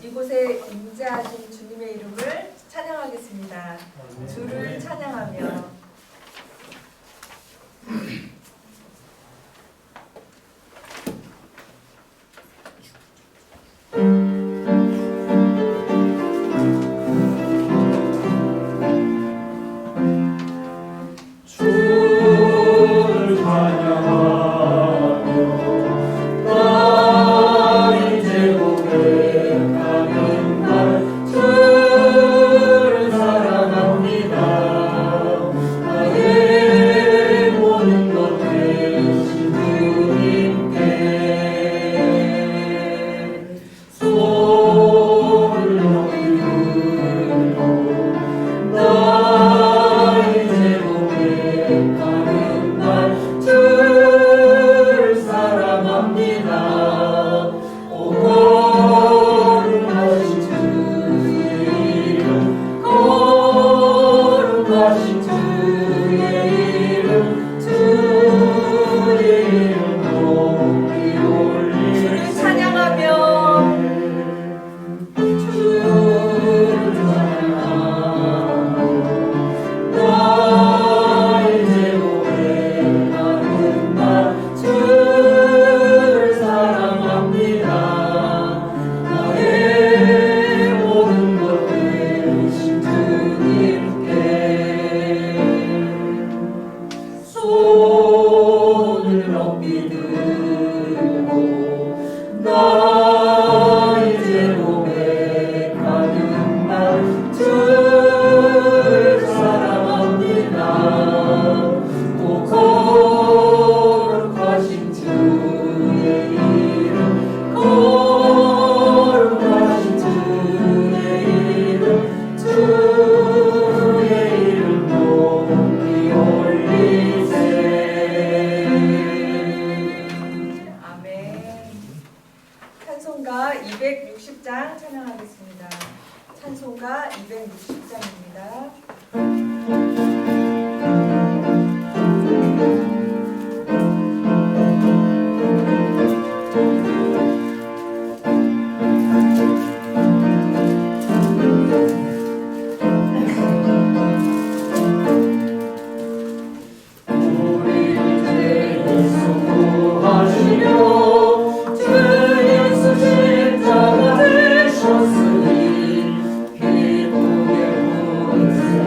이곳에 임재하신 주님의 이름을 찬양하겠습니다. 주를 찬양하며 찬송가 260장 찬양하겠습니다. 찬송가 260장입니다.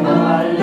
I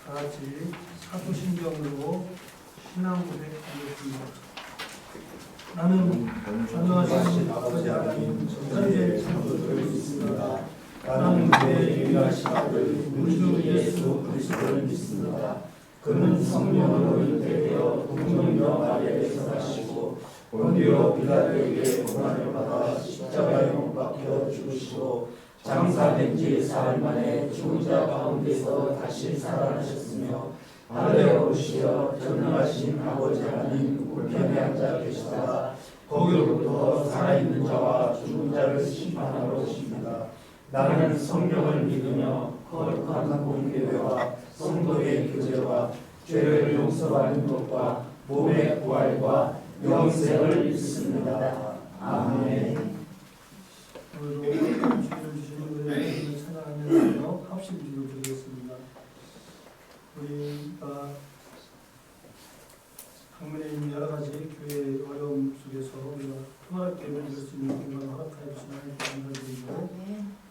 다 같이 사도신경으로 신앙 고백하겠습니다. 나는 전능하신 아버지 하나님 천지의 창조주를 믿습니다. 나는 그의 유일하신 아들 우리 주 예수 그리스도를 믿습니다. 그는 성령으로 잉태되어 동정녀 마리아에서 나시고 본디오 빌라도에게 고난을 받아 십자가에 못 박혀 죽으시고 장사된 지 사흘 만에 죽은 자 가운데서 다시 살아나셨으며 하늘에 오르시어 전능하신 아버지 하나님 우편에 앉아 계시다가 거기로부터 살아있는 자와 죽은 자를 심판하러 오십니다. 나는 성령을 믿으며 거룩한 공교회와 성도의 교제와 죄를 용서받는 것과 몸의 부활과 영생을 믿습니다. 아멘. 오늘도 주기를 주시는 우리 하나님을 찬양하면서 합심 기도 드리겠습니다. 우리가 강민에 있는 여러 가지 교회의 어려움 속에서 우리가 평화롭게 예배를 드릴 수 있는 공간을 허락하여 주신 하나님께 감사드리고,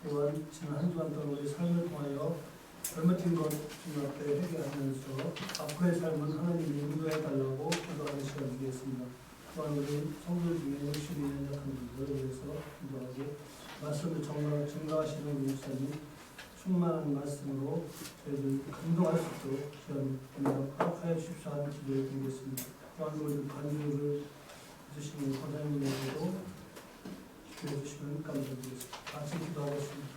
또한 지난 한 주간 동안 우리 삶을 통하여 잘못된 것 주님 앞에 회개하면서 앞으로의 삶은 하나님이 인도해달라고 기도하는 시간 드리겠습니다. 또한 우리 성도들 중에 열심히 연약한 분들을 위해서 기도하고, 말씀을 증거하시는 우리 목사님 충만한 말씀으로 저희들 감동할 수 있도록 귀한 은혜를 허락하여 주십시오 하는 기도를 드리겠습니다. 또한 우리 관주를 해주시는 권사님에게도 기도해 주시면 감사드리겠습니다. 같이 기도하겠습니다.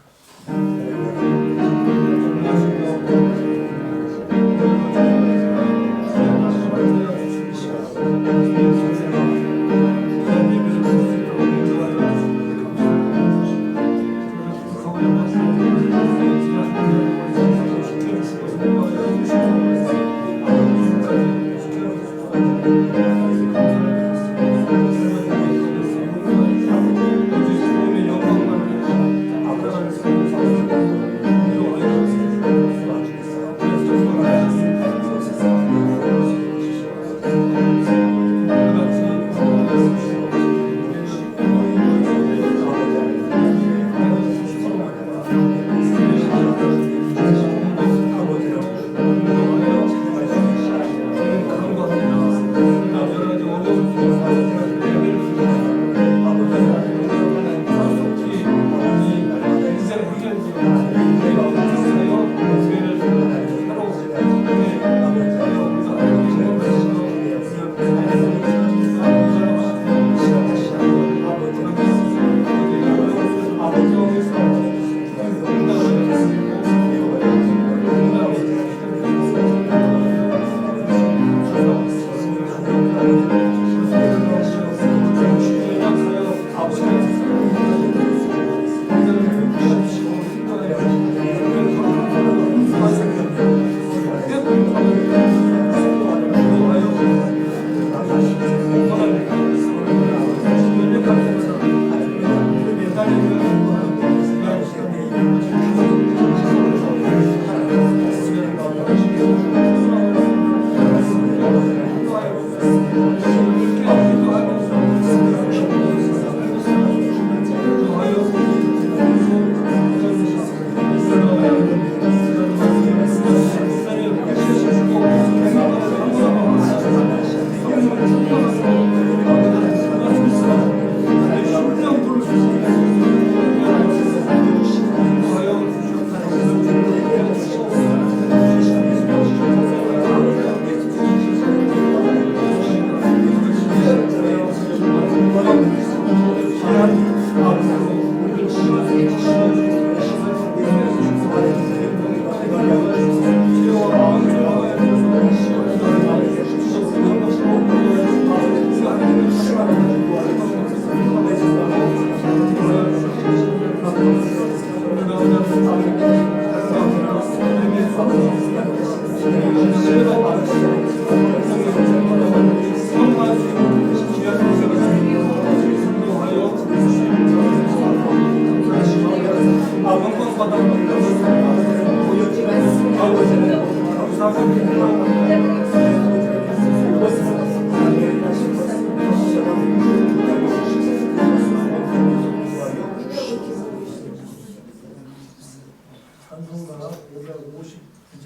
찬송가 559장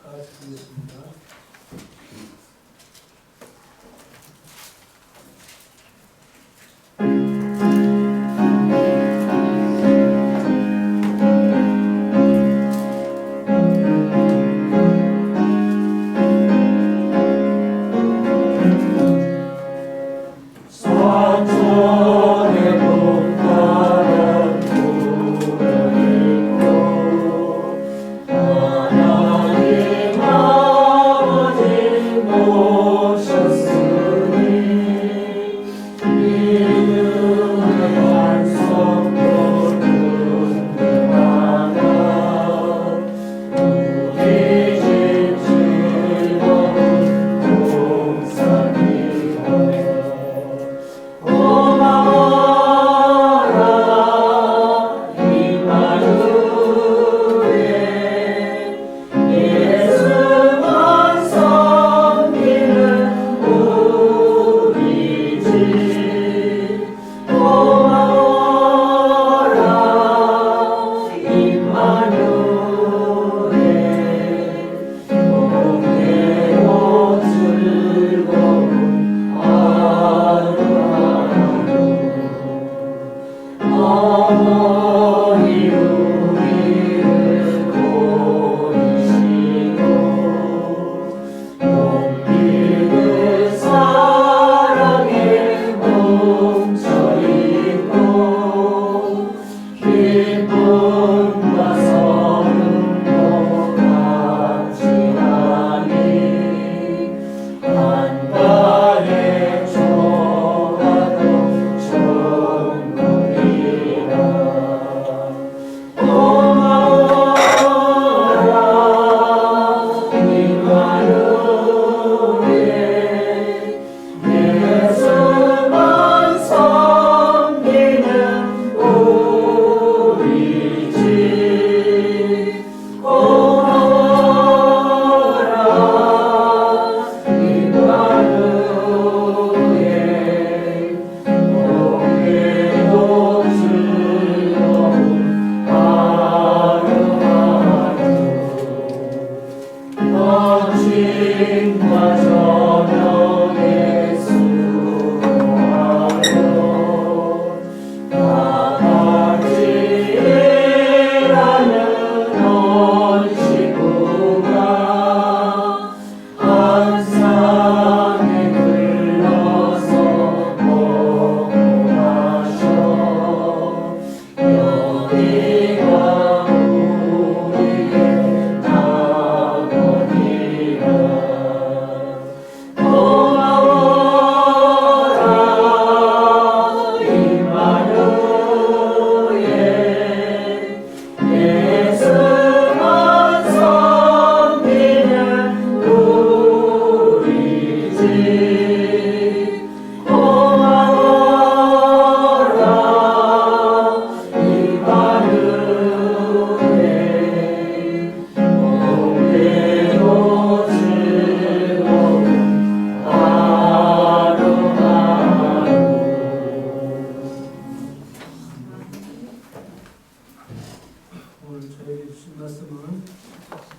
다 같이 보겠습니다.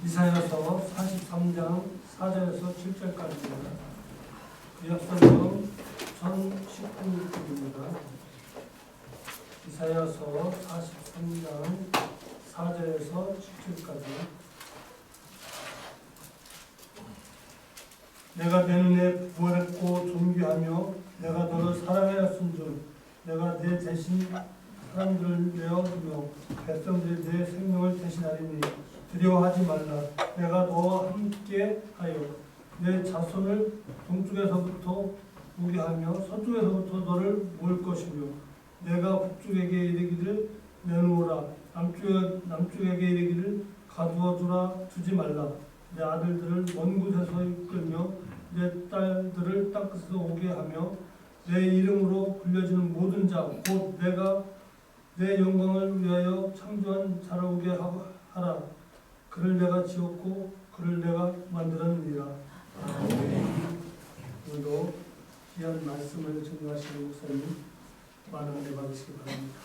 이사야서 43장 4절에서 7절까지입니다. 구약성경 1019쪽입니다. 이사야서 43장 4절에서 7절까지. 내가 내 눈에 부활했고 존귀하며 내가 너를 사랑하였은즉 내가 내 대신 사람들을 내어주며 백성들이 내 생명을 대신하리니 두려워하지 말라. 내가 너와 함께 하여 내 자손을 동쪽에서부터 오게 하며 서쪽에서부터 너를 모을 것이며 내가 북쪽에게 이르기를 내놓으라. 남쪽에게 이르기를 가두어두라. 두지 말라. 내 아들들을 먼 곳에서 이끌며 내 딸들을 땅끝에서 오게 하며 내 이름으로 불려지는 모든 자 곧 내가 내 영광을 위하여 창조한 자를 오게 하라. 그를 내가 지었고 그를 내가 만들었느니라. 오늘도 귀한 말씀을 증거하시는 목사님 많은 은혜 받으시기 바랍니다.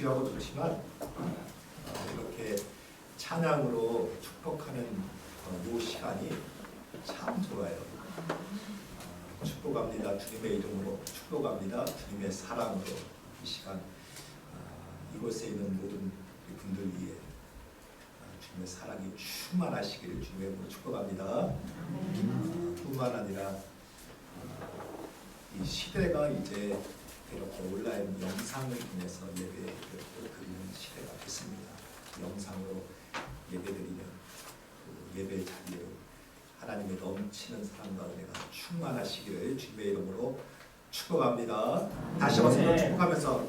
귀하고 좋지만 이렇게 찬양으로 축복하는 이 시간이 참 좋아요. 축복합니다. 주님의 이름으로 축복합니다. 주님의 사랑으로 이 시간 이곳에 있는 모든 분들 위해 주님의 사랑이 충만하시기를 주님의 이름으로 축복합니다. 뿐만 아니라 이 시대가 이제 이렇게 온라인 영상을 통해서 예배를 드리는 시대가 됐습니다. 영상으로 예배드리는 그 예배 자리에 하나님의 넘치는 사랑과 은혜가 충만하시기를 주님의 이름으로 축복합니다. 다시 한번 서로 축복하면서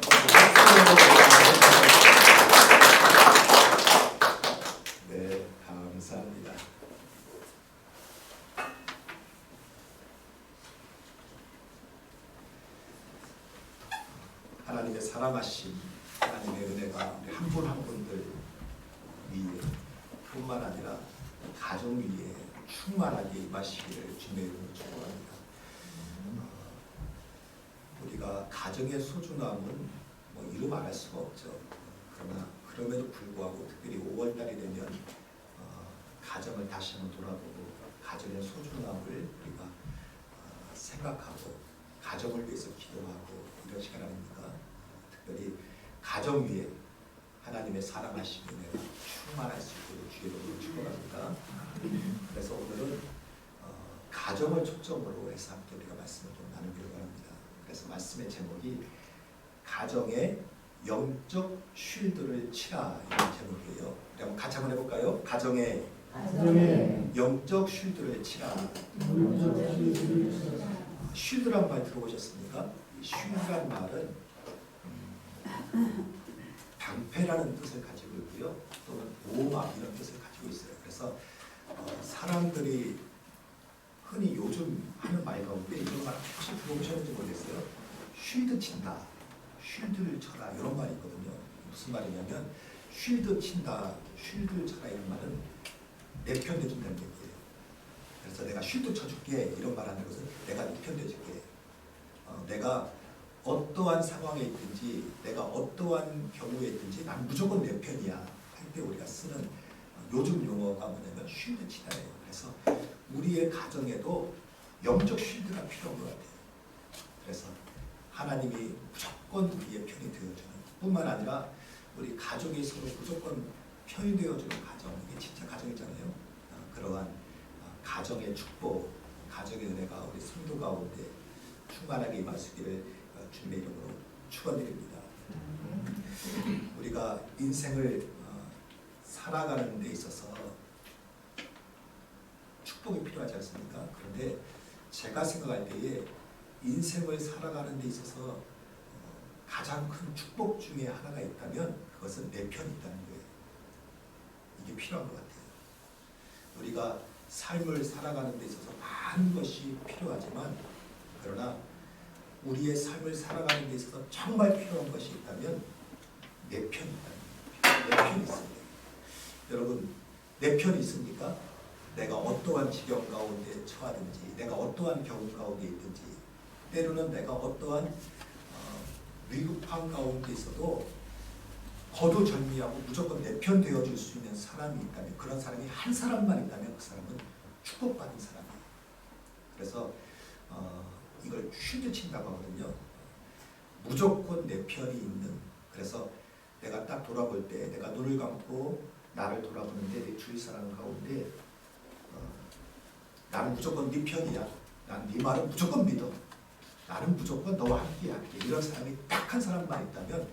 네, 감사합니다. 하나님의 사랑하심, 하나님의 은혜가 우리 한 분 한 분들 위에 뿐만 아니라 가정 위에 충만하게 임하시기를 주님의 이름으로 축복합니다. 우리가 가정의 소중함은 뭐 이루 말할 수가 없죠. 그러나 그럼에도 불구하고 특별히 5월달이 되면 가정을 다시 한번 돌아보고 가정의 소중함을 우리가 생각하고 가정을 위해서 기도하고 이런 시간 아닙니까? 특별히 가정 위에 하나님의 사랑하신 은혜가 충만할 수 있도록 주의 이름으로 축복합니다. 그래서 오늘은 가정을 초점으로 해서 함께 우리가 말씀을 좀 나누기를 바랍니다. 그래서 말씀의 제목이 가정의 영적 쉴드를 치라 이런 제목이에요. 우리 한번 같이 한번 해볼까요? 가정의 영적 쉴드를 치라. 쉴드란 말 들어보셨습니까? 쉴드란 말은 방패라는 뜻을 가지고 있고요. 또는 보호막 이런 뜻을 가지고 있어요. 그래서 사람들이 흔히 요즘 하는 말 가운데 이런 말 혹시 들어보셨는지 모르겠어요. 쉴드 친다, 쉴드를 쳐라 이런 말이 있거든요. 무슨 말이냐면 쉴드 친다, 쉴드 쳐라 이런 말은 내 편 대준다는 얘기예요. 그래서 내가 쉴드 쳐줄게 이런 말 하는 것은 내가 네 편 대줄게. 내가 어떠한 상황에 있든지 내가 어떠한 경우에 있든지 난 무조건 내 편이야 할 때 우리가 쓰는 요즘 용어가 뭐냐면 쉴드 치다예요. 그래서 우리의 가정에도 영적 쉴드가 필요한 것 같아요. 그래서 하나님이 무조건 우리의 편이 되어주는 뿐만 아니라 우리 가족이 서로 무조건 편이 되어주는 가정, 이게 진짜 가정이잖아요. 그러한 가정의 축복, 가정의 은혜가 우리 성도 가운데 충만하게 임하시기를 주님의 이름으로 축원드립니다. 우리가 인생을 살아가는 데 있어서 축복이 필요하지 않습니까? 그런데 제가 생각할 때에 인생을 살아가는 데 있어서 가장 큰 축복 중에 하나가 있다면 그것은 내 편이 있다는 거예요. 이게 필요한 것 같아요. 우리가 삶을 살아가는 데 있어서 많은 것이 필요하지만 그러나 우리의 삶을 살아가는 데 있어서 정말 필요한 것이 있다면 내 편이 있다는 거예요. 내 편이 있습니다. 여러분, 내 편이 있습니까? 내가 어떠한 지경 가운데 처하든지 내가 어떠한 경우 가운데 있든지 때로는 내가 어떠한 위급한 가운데 있어도 거두절미하고 무조건 내 편 되어줄 수 있는 사람이 있다면 그런 사람이 한 사람만 있다면 그 사람은 축복받은 사람이에요. 그래서 이걸 쉴드 친다고 하거든요. 무조건 내 편이 있는. 그래서 내가 딱 돌아볼 때 내가 눈을 감고 나를 돌아보는데 내 주위 사람 가운데 나는 무조건 네 편이야. 난 네 말은 무조건 믿어. 나는 무조건 너와 함께 할게. 이런 사람이 딱 한 사람만 있다면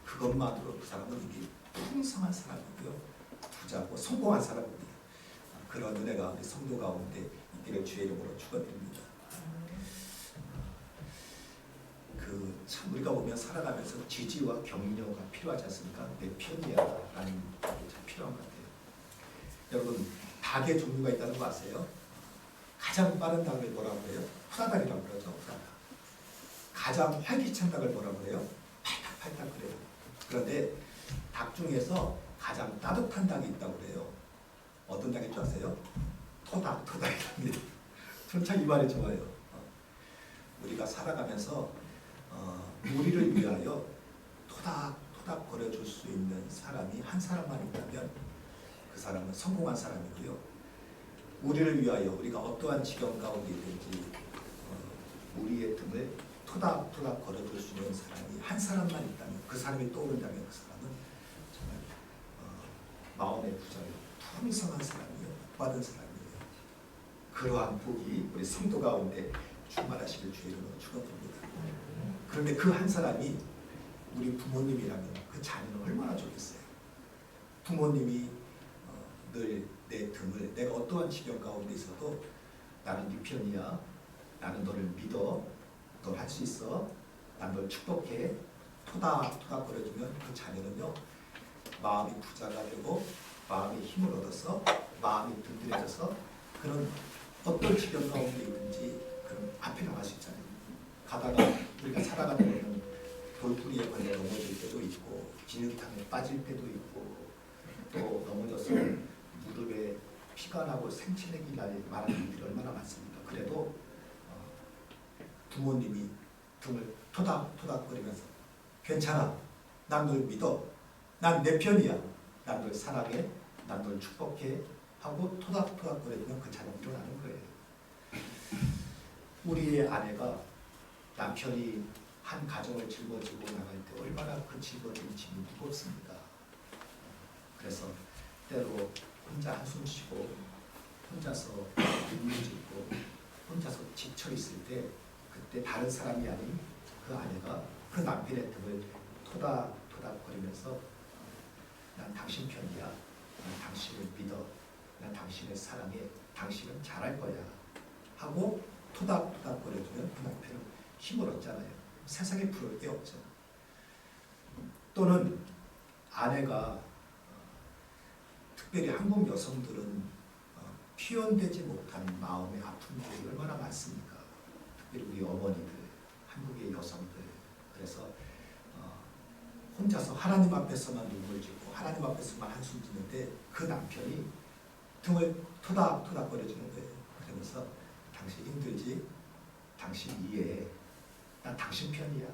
그것만으로 그 사람은 이게 풍성한 사람이고요. 부자고 성공한 사람입니다. 그런 은혜가 우리 성도 가운데 있기를 주의 이름으로 축원드립니다. 참 우리가 보면 살아가면서 지지와 격려가 필요하지 않습니까? 내 편이야 라는 게 참 필요한 것 같아요. 여러분, 닭의 종류가 있다는 거 아세요? 가장 빠른 닭을 뭐라고 해요? 후다닥이라고 그러죠. 후다닥. 가장 활기찬 닭을 뭐라고 그래요? 팔딱팔딱 그래요. 그런데 닭 중에서 가장 따뜻한 닭이 있다고 그래요. 어떤 닭인 줄 아세요? 토닥이랍니다. 저는 참 이 말이 좋아요. 우리가 살아가면서 우리를 위하여 토닥토닥 거려줄 수 있는 사람이 한 사람만 있다면 그 사람은 성공한 사람이고요. 우리를 위하여 우리가 어떠한 지경 가운데 있든지 우리의 등을 토닥토닥 걸어줄 수 있는 사람이 한 사람만 있다면, 그 사람이 떠오른다면 그 사람은 정말 마음의 부자요, 풍성한 사람이요, 복받은 사람이에요. 그러한 복이 우리 성도 가운데 충만하시길 주의 이름으로 축원드립니다. 그런데 그 한 사람이 우리 부모님이라면 그 자녀는 얼마나 좋겠어요. 부모님이 늘 내 등을, 내가 어떠한 지경 가운데 있어도 나는 네 편이야, 나는 너를 믿어, 너 할 수 있어, 난 널 축복해, 토닥토닥 거려주면 그 자녀는요, 마음이 부자가 되고 마음의 힘을 얻어서 마음이 든든해져서 그런 어떤 지경 가운데 있든지 그런 앞에 나갈 수 있잖아요. 가다가 우리가 살아가다 보면 돌부리에 걸려 넘어질 때도 있고 진흙탕에 빠질 때도 있고 또 넘어져서 무릎에 피가 나고 생체력이 날 만한 일들이 얼마나 많습니까? 그래도 부모님이 등을 토닥토닥거리면서 괜찮아, 난 널 믿어, 난 내 편이야, 난 널 사랑해, 난 널 축복해 하고 토닥토닥거리면 그 자녀는 일어나는 거예요. 우리의 아내가 남편이 한 가정을 짊어지고 나갈 때 얼마나 그 짊어진 짐이 무겁습니다. 그래서 때로 혼자 한숨 쉬고 혼자서 눈물 짓고 혼자서 지쳐 있을 때 그때 다른 사람이 아닌 그 아내가 그 남편의 등을 토닥토닥거리면서 난 당신 편이야, 난 당신을 믿어, 난 당신을 사랑해, 당신은 잘할 거야 하고 토닥토닥거려주면 그 남편은 힘을 얻잖아요. 세상에 부러울 게 없죠. 또는 아내가 특별히 한국 여성들은 표현되지 못한 마음의 아픔들이 얼마나 많습니까? 특별히 우리 어머니들, 한국의 여성들. 그래서 혼자서 하나님 앞에서만 눈물 짓고 하나님 앞에서만 한숨 짓는데 그 남편이 등을 토닥토닥 거려주는 거예요. 그러면서 당신 힘들지? 당신 이해해. 난 당신 편이야.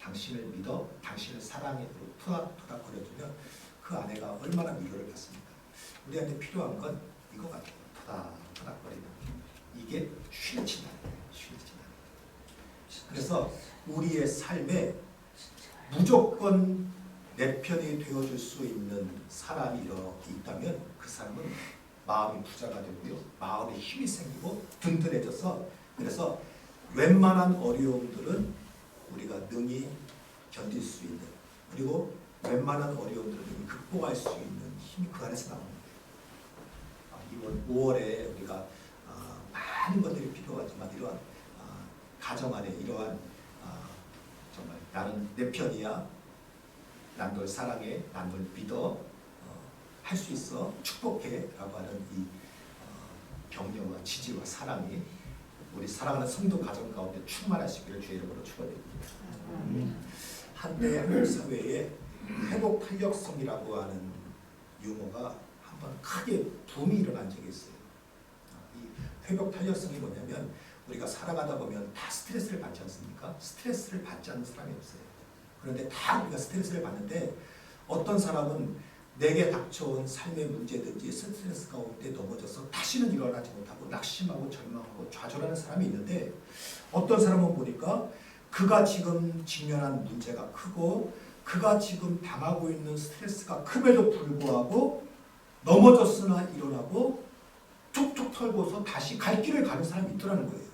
당신을 믿어. 당신을 사랑해. 토닥토닥 거려주면 그 아내가 얼마나 위로를 받습니까? 우리한테 필요한 건 이거 같아요. 토닥토닥거리는 이게 쉬어진다는 거예요. 쉬어진다는 거예요. 그래서 우리의 삶에 무조건 내 편이 되어줄 수 있는 사람이 이렇게 있다면 그 사람은 마음이 부자가 되고요. 마음에 힘이 생기고 든든해져서 그래서 웬만한 어려움들은 우리가 능히 견딜 수 있는, 그리고 웬만한 어려움들을 능히 극복할 수 있는 힘이 그 안에서 나오는 거예요. 이번 5월에 우리가 많은 것들이 필요하지만 이러한 가정 안에 이러한 정말 나는 내 편이야, 난 널 사랑해, 난 널 믿어, 할 수 있어, 축복해 라고 하는 이 격려와 지지와 사랑이 우리 사랑하는 성도 가정 가운데 충만하시기를 주의 이름으로 축원드립니다. 한때 한국 사회에 회복 탄력성이라고 하는 유머가 한번 크게 붐이 일어난 적이 있어요. 이 회복 탄력성이 뭐냐면 우리가 살아가다 보면 다 스트레스를 받지 않습니까? 스트레스를 받지 않는 사람이 없어요. 그런데 다 우리가 스트레스를 받는데 어떤 사람은 내게 닥쳐온 삶의 문제든지 스트레스 가운데 넘어져서 다시는 일어나지 못하고 낙심하고 절망하고 좌절하는 사람이 있는데 어떤 사람은 보니까 그가 지금 직면한 문제가 크고 그가 지금 당하고 있는 스트레스가 큼에도 불구하고 넘어졌으나 일어나고 툭툭 털고서 다시 갈 길을 가는 사람이 있더라는 거예요.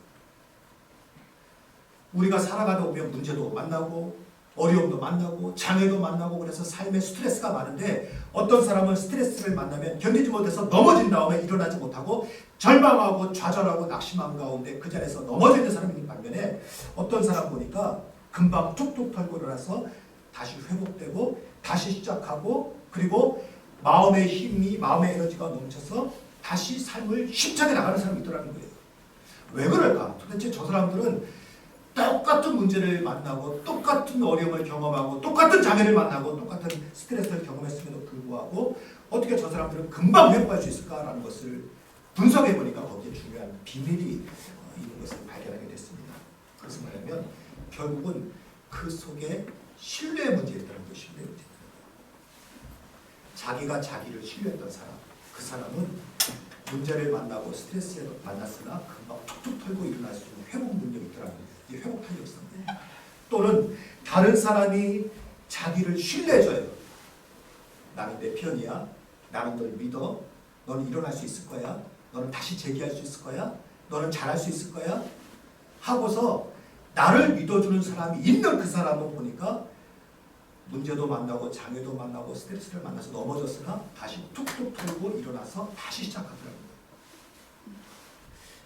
우리가 살아가다 보면 문제도 만나고 어려움도 만나고 장애도 만나고 그래서 삶에 스트레스가 많은데 어떤 사람은 스트레스를 만나면 견디지 못해서 넘어진 다음에 일어나지 못하고 절망하고 좌절하고 낙심한 가운데 그 자리에서 넘어지는 사람이 있는 반면에 어떤 사람 보니까 금방 툭툭 털고 일어나서 다시 회복되고 다시 시작하고 그리고 마음의 힘이 마음의 에너지가 넘쳐서 다시 삶을 힘차게 나가는 사람이 있더라는 거예요. 왜 그럴까? 도대체 저 사람들은 똑같은 문제를 만나고 똑같은 어려움을 경험하고 똑같은 장애를 만나고 똑같은 스트레스를 경험했음에도 불구하고 어떻게 저 사람들은 금방 회복할 수 있을까라는 것을 분석해 보니까 거기에 중요한 비밀이 있는 것을 발견하게 됐습니다. 그것은 뭐냐면 결국은 그 속에 신뢰의 문제에 있다는 거예요. 신뢰의 문제. 자기가 자기를 신뢰했던 사람, 그 사람은 문제를 만나고 스트레스에 만났으나 금방 툭툭 털고 일어날 수 있는 회복 능력이 있더라고요. 이게 회복 탄력성입니다. 또는 다른 사람이 자기를 신뢰해줘요. 나는 내 편이야. 나는 널 믿어. 너는 일어날 수 있을 거야. 너는 다시 재기할 수 있을 거야. 너는 잘할 수 있을 거야. 하고서 나를 믿어주는 사람이 있는 그 사람을 보니까 문제도 만나고 장애도 만나고 스트레스를 만나서 넘어졌으나 다시 툭툭 털고 일어나서 다시 시작하더라고요.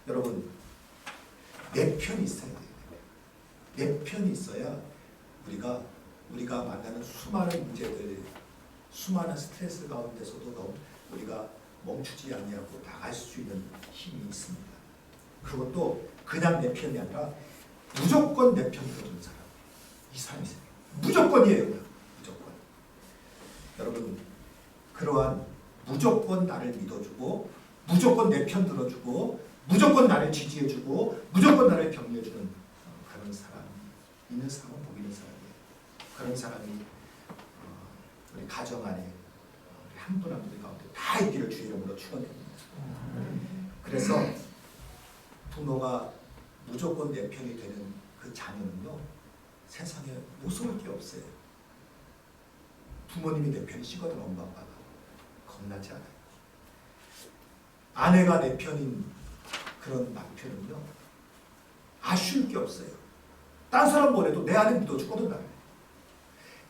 여러분, 내 편이 있어야 돼요. 내 편이 있어야 우리가 만나는 수많은 문제들, 수많은 스트레스 가운데서도 너무 우리가 멈추지 않냐고 나갈 수 있는 힘이 있습니다. 그것도 그냥 내 편이 아니라 무조건 내 편 들어주는 사람. 이 사람이 있어요. 무조건이에요. 무조건. 여러분, 그러한 무조건 나를 믿어주고 무조건 내 편 들어주고 무조건 나를 지지해주고 무조건 나를 격려해주는 그런 사람 있는 사람은 복 있는 사람이에요. 그런 사람이 우리 가정 안에 우리 한 분 한 분 가운데 다 있기를 주의 이름으로 축원드립니다. 그래서 부모가 무조건 내 편이 되는 그 자녀는요, 세상에 무서울 게 없어요. 부모님이 내 편이시거든. 엄마 아빠가 겁나지 않아요. 아내가 내 편인 그런 남편은요, 아쉬울 게 없어요. 딴 사람 뭐래도 내 아내 믿어주거든. 나를.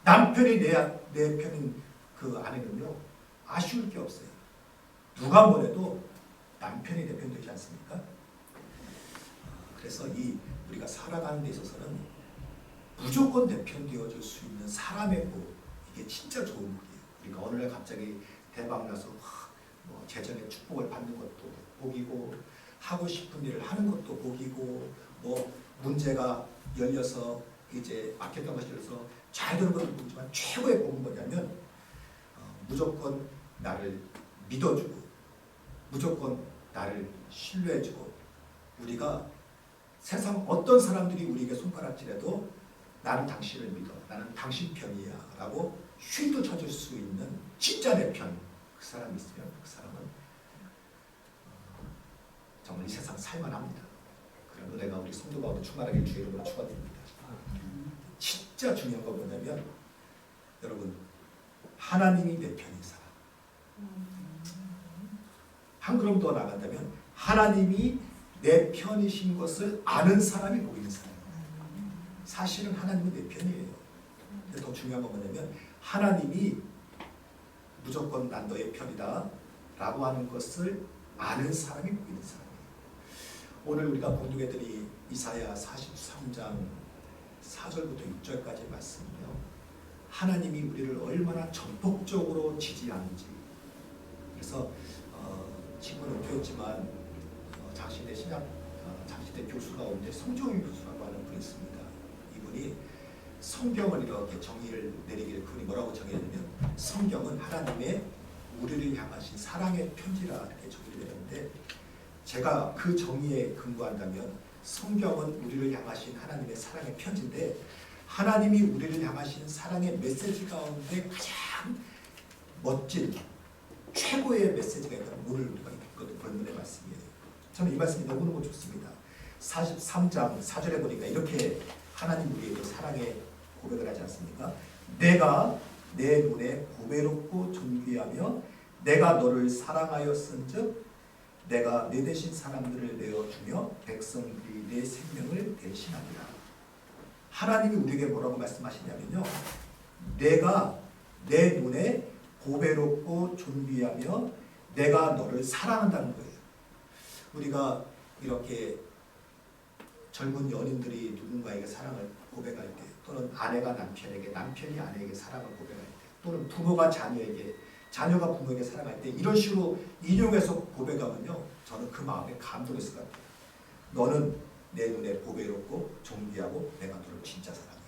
남편이 내 편인 그 아내는요, 아쉬울 게 없어요. 누가 뭐래도 남편이 내 편 되지 않습니까? 그래서 우리가 살아가는 데 있어서는 무조건 내 편 되어줄 수 있는 사람의 복, 이게 진짜 좋은 복이에요. 우리가 어느 날 갑자기 대박 나서 뭐 재정의 축복을 받는 것도 복이고, 하고 싶은 일을 하는 것도 복이고, 뭐 문제가 열려서 이제 막혔던 것이 열려서 잘 되는 것도 복이지만 최고의 복은 뭐냐면 무조건 나를 믿어주고 무조건 나를 신뢰해주고, 우리가 세상 어떤 사람들이 우리에게 손가락질해도 나는 당신을 믿어, 나는 당신 편이야 라고 쉴드 쳐줄 수 있는 진짜 내 편, 그 사람이 있으면 그 사람은 정말 이 세상 살만합니다. 그런 은혜가 우리 성도 가운데 충만하게 주의 이름으로 축원드립니다. 진짜 중요한 건 뭐냐면, 여러분, 하나님이 내 편인 사람. 한 걸음 더 나간다면 하나님이 내 편이신 것을 아는 사람이 복 있는 사람이에요. 사실은 하나님은 내 편이에요. 근데 더 중요한 건 뭐냐면, 하나님이 무조건 난 너의 편이다 라고 하는 것을 아는 사람이 복 있는 사람이에요. 오늘 우리가 본독해드린 이사야 43장 4절부터 6절까지 말씀은요, 하나님이 우리를 얼마나 전폭적으로 지지하는지. 그래서 지금은 은퇴했지만 장시대 신학 장시대 교수 가운데 성종윤 교수라고 하는 분이 있습니다. 이분이 성경을 이렇게 정의를 내리기를, 그분이 뭐라고 정의했냐면, 성경은 하나님의 우리를 향하신 사랑의 편지라 이렇게 정의를 내렸는데, 제가 그 정의에 근거한다면 성경은 우리를 향하신 하나님의 사랑의 편지인데, 하나님이 우리를 향하신 사랑의 메시지 가운데 가장 멋진 최고의 메시지가 있다면 오늘 우리가 읽거든 본문의 말씀이에요. 저는 이 말씀이 너무너무 좋습니다. 43장 4절에 보니까 이렇게 하나님 우리에게 사랑의 고백을 하지 않습니까? 내가 내 눈에 보배롭고 존귀하며 내가 너를 사랑하였은즉 내가 내 대신 사람들을 내어주며 백성들이 내 생명을 대신하리라. 하나님이 우리에게 뭐라고 말씀하시냐면요, 내가 내 눈에 보배롭고 존귀하며 내가 너를 사랑한다는 거예요. 우리가 이렇게 젊은 연인들이 누군가에게 사랑을 고백할 때, 또는 아내가 남편에게, 남편이 아내에게 사랑을 고백할 때, 또는 부모가 자녀에게, 자녀가 부모에게 사랑할 때, 이런 식으로 인용해서 고백하면요, 저는 그 마음에 감동했을 것 같아요. 너는 내 눈에 보배롭고 존귀하고 내가 너를 진짜 사랑해.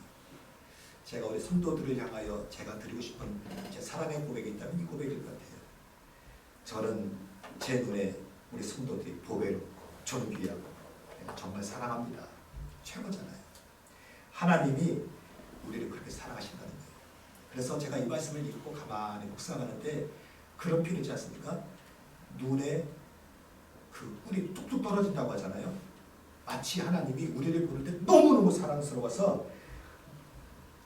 제가 우리 성도들을 향하여 제가 드리고 싶은 제 사랑의 고백이 있다면 이 고백일 것 같아요. 저는 제 눈에 우리 성도들이 보배롭고 존귀하고 내가 정말 사랑합니다. 최고잖아요. 하나님이 우리를 그렇게 사랑하신다는 거예요. 그래서 제가 이 말씀을 읽고 가만히 묵상하는데 그런 표현이지 않습니까? 눈에 그 꿀이 뚝뚝 떨어진다고 하잖아요. 마치 하나님이 우리를 보는 데 너무너무 사랑스러워서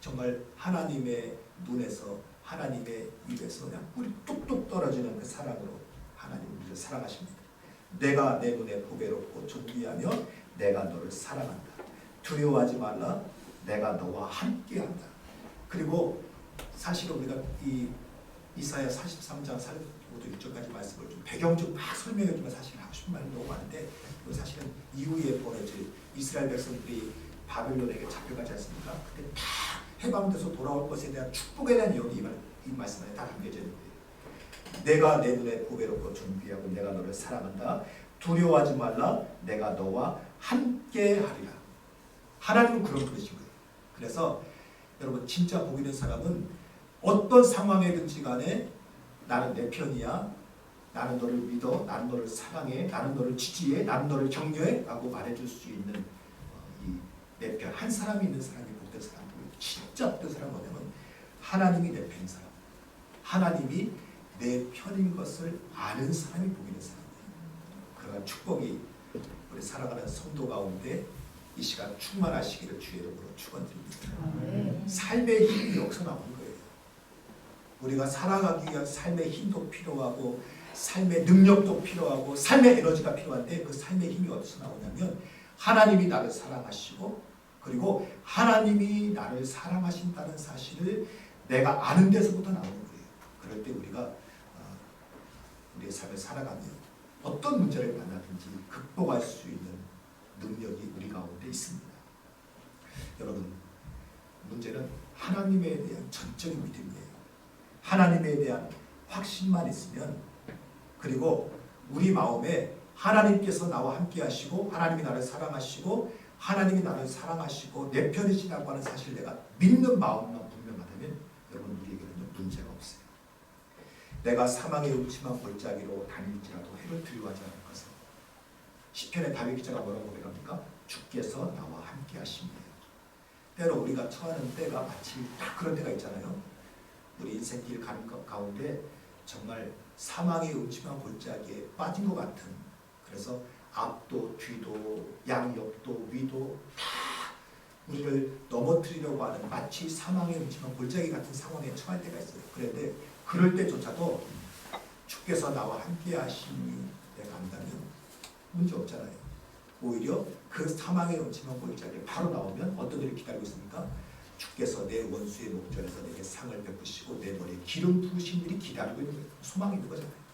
정말 하나님의 눈에서 하나님의 입에서 그냥 꿀이 뚝뚝 떨어지는 그 사랑으로 하나님 우리를 사랑하십니다. 내가 내 눈에 보배롭고 존귀하며 내가 너를 사랑한다. 두려워하지 말라. 내가 너와 함께한다. 그리고 사실은 우리가 이 이사야 43장 45절 1절까지 말씀을 좀 배경적 막 설명해주면 사실 하고 싶은 말이 너무 많은데 사실은 이후에 벌어질 이스라엘 백성들이 바벨론에게 잡혀가지 않습니까? 그때 다 해방돼서 돌아올 것에 대한 축복에 대한 내용이 이 말씀 안에 다 담겨져 있는데 내가 내 눈에 보배롭고 존귀하고 내가 너를 사랑한다. 두려워하지 말라. 내가 너와 함께하리라. 하나님은 그런 분이신 거예요. 그래서 여러분 진짜 복 있는 사람은 어떤 상황이든지 간에 나는 내 편이야. 나는 너를 믿어. 나는 너를 사랑해. 나는 너를 지지해. 나는 너를 격려해. 라고 말해줄 수 있는 이 내 편. 한 사람이 있는 사람이 복된 사람. 진짜 복된 사람은 뭐냐면 하나님이 내 편인 사람. 하나님이 내 편인 것을 아는 사람이 복 있는 사람이에요. 그러한 축복이 우리 살아가는 성도 가운데 이 시간 충만하시기를 주의 이름으로 축원드립니다. 삶의 힘이 여기서 나오는 거예요. 우리가 살아가기 위한 삶의 힘도 필요하고 삶의 능력도 필요하고 삶의 에너지가 필요한데 그 삶의 힘이 어디서 나오냐면 하나님이 나를 사랑하시고 그리고 하나님이 나를 사랑하신다는 사실을 내가 아는 데서부터 나오는 거예요. 그럴 때 우리가 우리의 삶을 살아가며 어떤 문제를 만나든지 극복할 수 있는 능력이 우리 가운데 있습니다. 여러분 문제는 하나님에 대한 전적인 믿음이에요. 하나님에 대한 확신만 있으면 그리고 우리 마음에 하나님께서 나와 함께 하시고 하나님이 나를 사랑하시고 하나님이 나를 사랑하시고 내 편이시라고 하는 사실을 내가 믿는 마음만 분명하다면 여러분 우리에게는 문제가 없어요. 내가 사망의 음침한 골짜기로 다닐지라도 해를 두려워하지 않을 것은 시편의 다윗 기자가 뭐라고 고백합니까? 주께서 나와 함께 하십니다. 때로 우리가 처하는 때가 마치 딱 그런 때가 있잖아요. 우리 인생길 가는 것 가운데 정말 사망의 음침한 골짜기에 빠진 것 같은 그래서 앞도 뒤도 양옆도 위도 다 우리를 넘어뜨리려고 하는 마치 사망의 음침한 골짜기 같은 상황에 처할 때가 있어요. 그런데 그럴 때조차도 주께서 나와 함께 하시니 내가 안다면 문제 없잖아요. 오히려 그 사망의 음침한 골짜기에 바로 나오면 어떤 일이 기다리고 있습니까? 주께서 내 원수의 목전에서 내게 상을 베푸시고 내 머리에 기름 부으신 일이 기다리고 있는 거예요. 소망이 있는 거잖아요.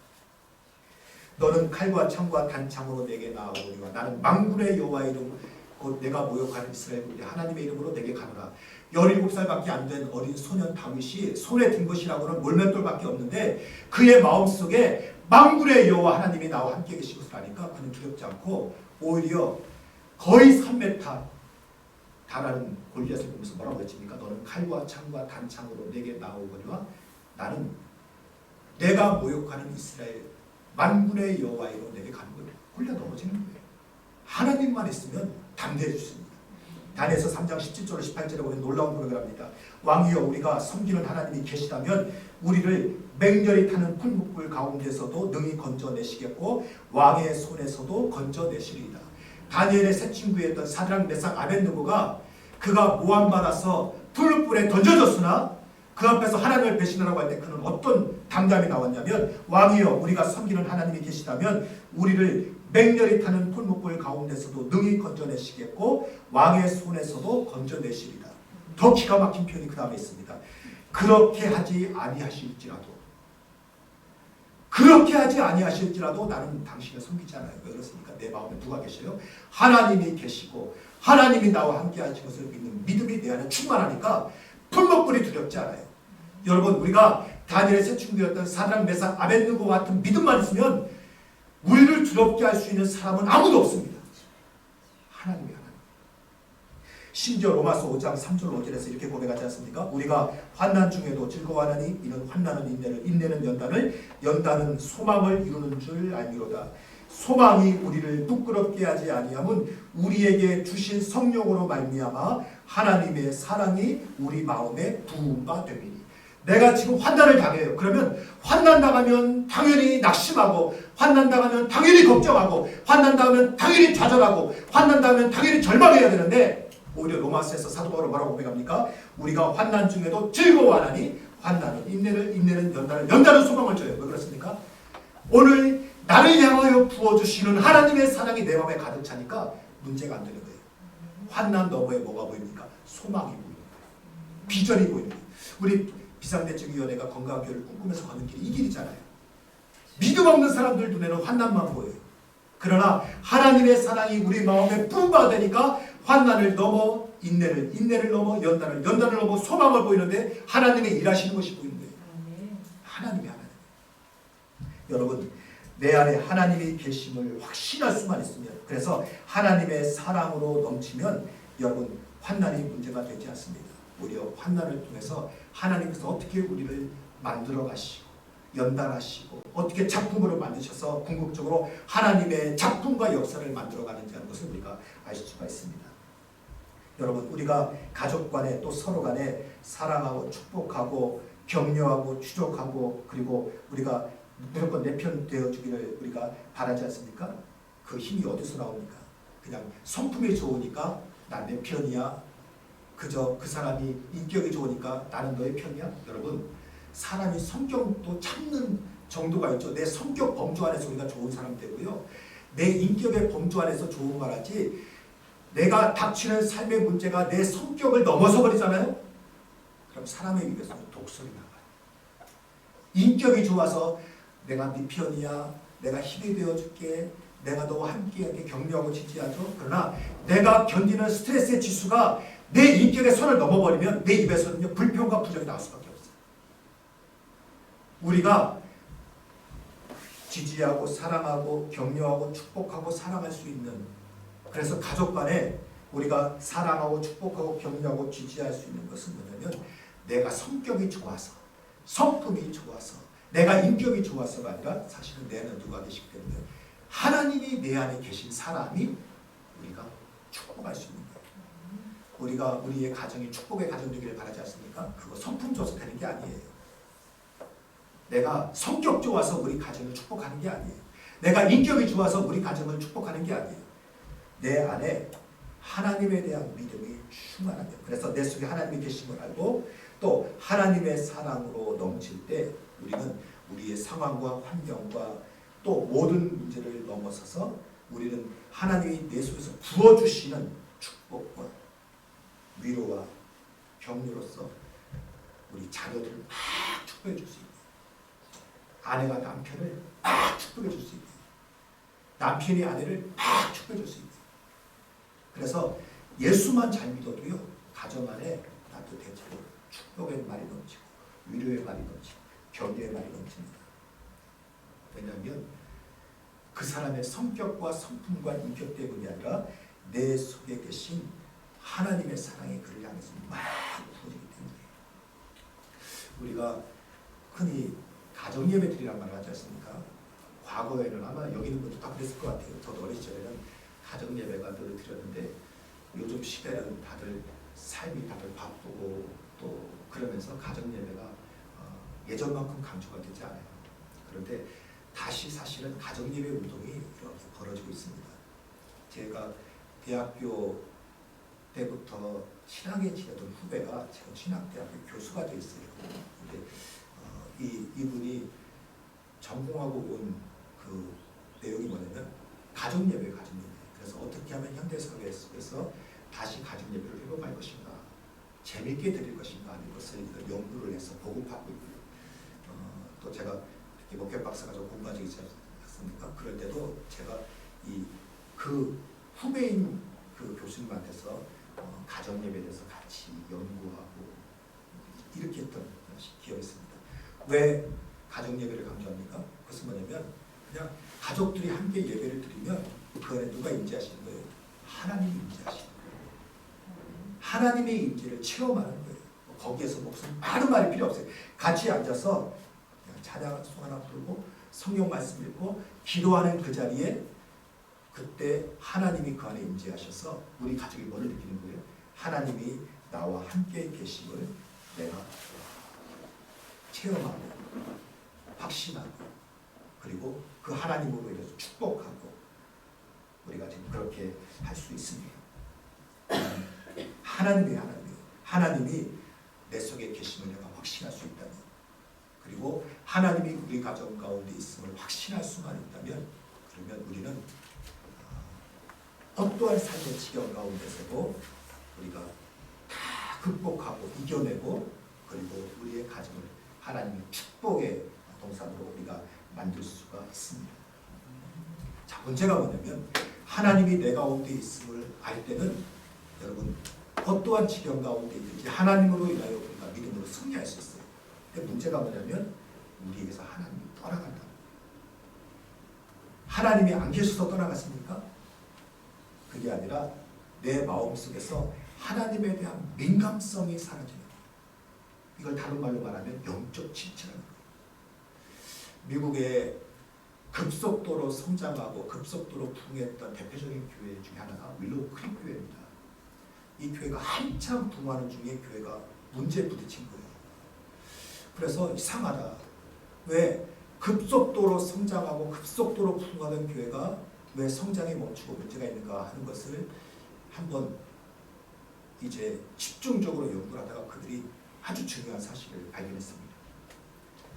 너는 칼과 창과 단창으로 내게 나아오리와 나는 만군의 여호와 이름 곧 내가 모욕하는 이스라엘 군대 하나님의 이름으로 내게 가노라. 17살밖에 안 된 어린 소년 다윗이 손에 든 것이라고는 몰맷돌밖에 없는데 그의 마음속에 만군의 여호와 하나님이 나와 함께 계신 것을 아니까 그는 두렵지 않고 오히려 거의 3m 달하는 골리앗을 보면서 뭐라고 했습니까? 너는 칼과 창과 단창으로 내게 나오거니와 나는 내가 모욕하는 이스라엘 만군의 여호와이로 내게 가는 거예요. 골리앗 넘어지는 거예요. 하나님만 있으면 담대해 주십니다. 다니엘서 3장 17절 18절에 보면 놀라운 고백을 합니다. 왕이여 우리가 섬기는 하나님이 계시다면 우리를 맹렬히 타는 풀무불 가운데서도 능히 건져내시겠고 왕의 손에서도 건져내시리이다. 다니엘의 세 친구였던 사드락 메삭 아벳느고가 그가 모함받아서 풀무불에 던져졌으나 그 앞에서 하나님을 배신하라고 할 때 그는 어떤 담담이 나왔냐면 왕이여 우리가 섬기는 하나님이 계시다면 우리를 맹렬히 타는 풀무불 가운데서도 능히 건져내시겠고 왕의 손에서도 건져내시리라. 더 기가 막힌 표현이 그 다음에 있습니다. 그렇게 하지 아니하실지라도 나는 당신을 섬기지 않아요. 왜 그렇습니까? 내 마음에 누가 계셔요? 하나님이 계시고 하나님이 나와 함께 하신 것을 믿는 믿음이 내 안에 충만하니까 풀무불이 두렵지 않아요. 여러분 우리가 다니엘의 세 친구였던 사드락 메삭 아벳느고 같은 믿음만 있으면 우리를 두렵게 할 수 있는 사람은 아무도 없습니다. 하나님이 하나님. 심지어 로마서 5장 3절 5절에서 이렇게 고백하지 않습니까? 우리가 환난 중에도 즐거워하나니 이는 환난은 인내를 인내는 연단을 연단은 소망을 이루는 줄 알미로다. 소망이 우리를 부끄럽게 하지 아니함은 우리에게 주신 성령으로 말미암아 하나님의 사랑이 우리 마음에 부음바 됨이니. 내가 지금 환난을 당해요. 그러면 환난 당하면 당연히 낙심하고, 환난 당하면 당연히 걱정하고, 환난 당하면 당연히 좌절하고, 환난 당하면 당연히 절망해야 되는데, 오히려 로마서에서 사도 바울은 뭐라고 고백합니까? 우리가 환난 중에도 즐거워하나니 환난은 인내를, 인내는 연단을, 연단은 소망을 줘요. 왜 그렇습니까? 오늘 나를 향하여 부어주시는 하나님의 사랑이 내 마음에 가득 차니까 문제가 안 되는 거예요. 환난 너머에 뭐가 보입니까? 소망이 보이는 거예요. 비전이 보이는 거예요. 우리 비상대책위원회가 건강한 교회를 꿈꾸면서 가는 길이 이 길이잖아요. 믿음 없는 사람들 눈에는 환난만 보여요. 그러나 하나님의 사랑이 우리 마음에 부음바 되니까 환난을 넘어 인내를, 인내를 넘어 연단을, 연단을 넘어 소망을 보이는데 하나님의 일하시는 것이 보이는 거예요. 하나님이 하나님. 여러분, 내 안에 하나님이 계심을 확신할 수만 있으면, 그래서 하나님의 사랑으로 넘치면 여러분 환난이 문제가 되지 않습니다. 오히려 환난을 통해서 하나님께서 어떻게 우리를 만들어 가시고 연단하시고 어떻게 작품으로 만드셔서 궁극적으로 하나님의 작품과 역사를 만들어 가는지 하는 것을 우리가 알 수가 있습니다. 여러분, 우리가 가족 간에 또 서로 간에 사랑하고 축복하고 격려하고 추적하고, 그리고 우리가 무조건 내 편 되어주기를 우리가 바라지 않습니까? 그 힘이 어디서 나옵니까? 그냥 성품이 좋으니까 난 내 편이야. 그저 그 사람이 인격이 좋으니까 나는 너의 편이야. 여러분, 사람이 성격도 참는 정도가 있죠. 내 성격 범주 안에서 우리가 좋은 사람 되고요, 내 인격의 범주 안에서 좋은 말하지, 내가 닥치는 삶의 문제가 내 성격을 넘어서 버리잖아요. 그럼 사람의 입에서는 독설이 나가요. 인격이 좋아서 내가 네 편이야, 내가 힘이 되어줄게, 내가 너와 함께하게 격려하고 지지하죠. 그러나 내가 견디는 스트레스의 지수가 내 인격의 선을 넘어버리면 내 입에서는요, 불평과 부정이 나올 수밖에 없어요. 우리가 지지하고 사랑하고 격려하고 축복하고 사랑할 수 있는, 그래서 가족 간에 우리가 사랑하고 축복하고 격려하고 지지할 수 있는 것은 뭐냐면, 내가 성격이 좋아서, 성품이 좋아서, 내가 인격이 좋아서가 아니라 사실은 내 안에 누가 계시기 때문에 하나님이 내 안에 계신 사람이 우리가 축복할 수 있는 거예요. 우리가 우리의 가정이 축복의 가정 되기를 바라지 않습니까? 그거 성품 좋아서 되는 게 아니에요. 내가 성격 좋아서 우리 가정을 축복하는 게 아니에요. 내가 인격이 좋아서 우리 가정을 축복하는 게 아니에요. 내 안에 하나님에 대한 믿음이 충만하면, 그래서 내 속에 하나님이 계신 걸 알고 또 하나님의 사랑으로 넘칠 때 우리는 우리의 상황과 환경과 또 모든 문제를 넘어서서 우리는 하나님이 내 속에서 부어주시는 축복과 위로와 격려로서 우리 자녀들을 막 축복해 줄 수 있는, 아내가 남편을 막 축복해 줄 수 있는, 남편이 아내를 막 축복해 줄 수 있는. 그래서 예수만 잘 믿어도요, 가정 안에 따뜻해지고 축복의 말이 넘치고 위로의 말이 넘치고 격려의 말이 넘칩니다. 왜냐하면 그 사람의 성격과 성품과 인격 때문이 아니라 내 속에 계신 하나님의 사랑이 그를 향해서 막 부어지기 때문에. 우리가 흔히 가정예배드리란 말을 하지 않습니까? 과거에는 아마 여기 있는 분도 다 그랬을 것 같아요. 저도 어린 시절에는 가정예배가 늘 드렸는데, 요즘 시대는 다들 삶이 다들 바쁘고 또 그러면서 가정예배가 예전만큼 강조가 되지 않아요. 그런데 다시 사실은 가정예배 운동이 이렇게 벌어지고 있습니다. 제가 대학교 때부터 친하게 지내던 후배가 지금 신학대학교 교수가 되어 있어요. 근데 이분이 전공하고 온 그 내용이 뭐냐면 가정예배. 그래서 어떻게 하면 현대사회 속에서 다시 가정예배를 회복할 것인가, 재밌게 드릴 것인가 하는 것을 연구를 해서 보급하고 있고요. 또 제가 이렇게 목회 박사가 좀 공부한 적이 있지 않습니까? 그럴 때도 제가 그 후배인 그 교수님한테서 가정예배에 대해서 같이 연구하고 이렇게 했던 기억이 있습니다. 왜 가정예배를 강조합니까? 그것은 뭐냐면, 그냥 가족들이 함께 예배를 드리면 그 안에 누가 임재하시는 거예요? 하나님이 임재하시는 거예요. 하나님의 임재를 체험하는 거예요. 거기에서 무슨 많은 말이 필요 없어요. 같이 앉아서 그냥 찬양 송 하나 부르고 성경 말씀 읽고 기도하는 그 자리에 그때 하나님이 그 안에 임재하셔서 우리 가족이 뭐를 느끼는 거예요? 하나님이 나와 함께 계심을 내가 체험하고 확신하고 하고 그 하나님으로 인해서 축복하고 우리가 지금 그렇게 할 수 있습니다. 하나님이 내 속에 계심을 내가 확신할 수 있다면, 그리고 하나님이 우리 가정 가운데 있음을 확신할 수만 있다면, 그러면 우리는 어떠한 삶의 지경 가운데서도 우리가 다 극복하고 이겨내고, 그리고 우리의 가정을 하나님의 축복의 동산으로 우리가 만들 수가 있습니다. 자, 문제가 뭐냐면 하나님이 내 가운데 있음을 알 때는 여러분 어떠한 지경 가운데 있든지 하나님으로 인하여 우리가 믿음으로 승리할 수 있어요. 근데 문제가 뭐냐면 우리에게서 하나님이 떠나간다. 하나님이 안 계셔서 떠나갔습니까? 그게 아니라 내 마음속에서 하나님에 대한 민감성이 사라지는 거예요. 이걸 다른 말로 말하면 영적 침체라는 거예요. 미국의 급속도로 성장하고 급속도로 부흥했던 대표적인 교회 중에 하나가 윌로우 크릭 교회입니다. 이 교회가 한참 부흥하는 중에 교회가 문제에 부딪힌 거예요. 그래서 이상하다. 왜 급속도로 성장하고 급속도로 부흥하던 교회가 왜 성장이 멈추고 문제가 있는가 하는 것을 한번 이제 집중적으로 연구를 하다가 그들이 아주 중요한 사실을 발견했습니다.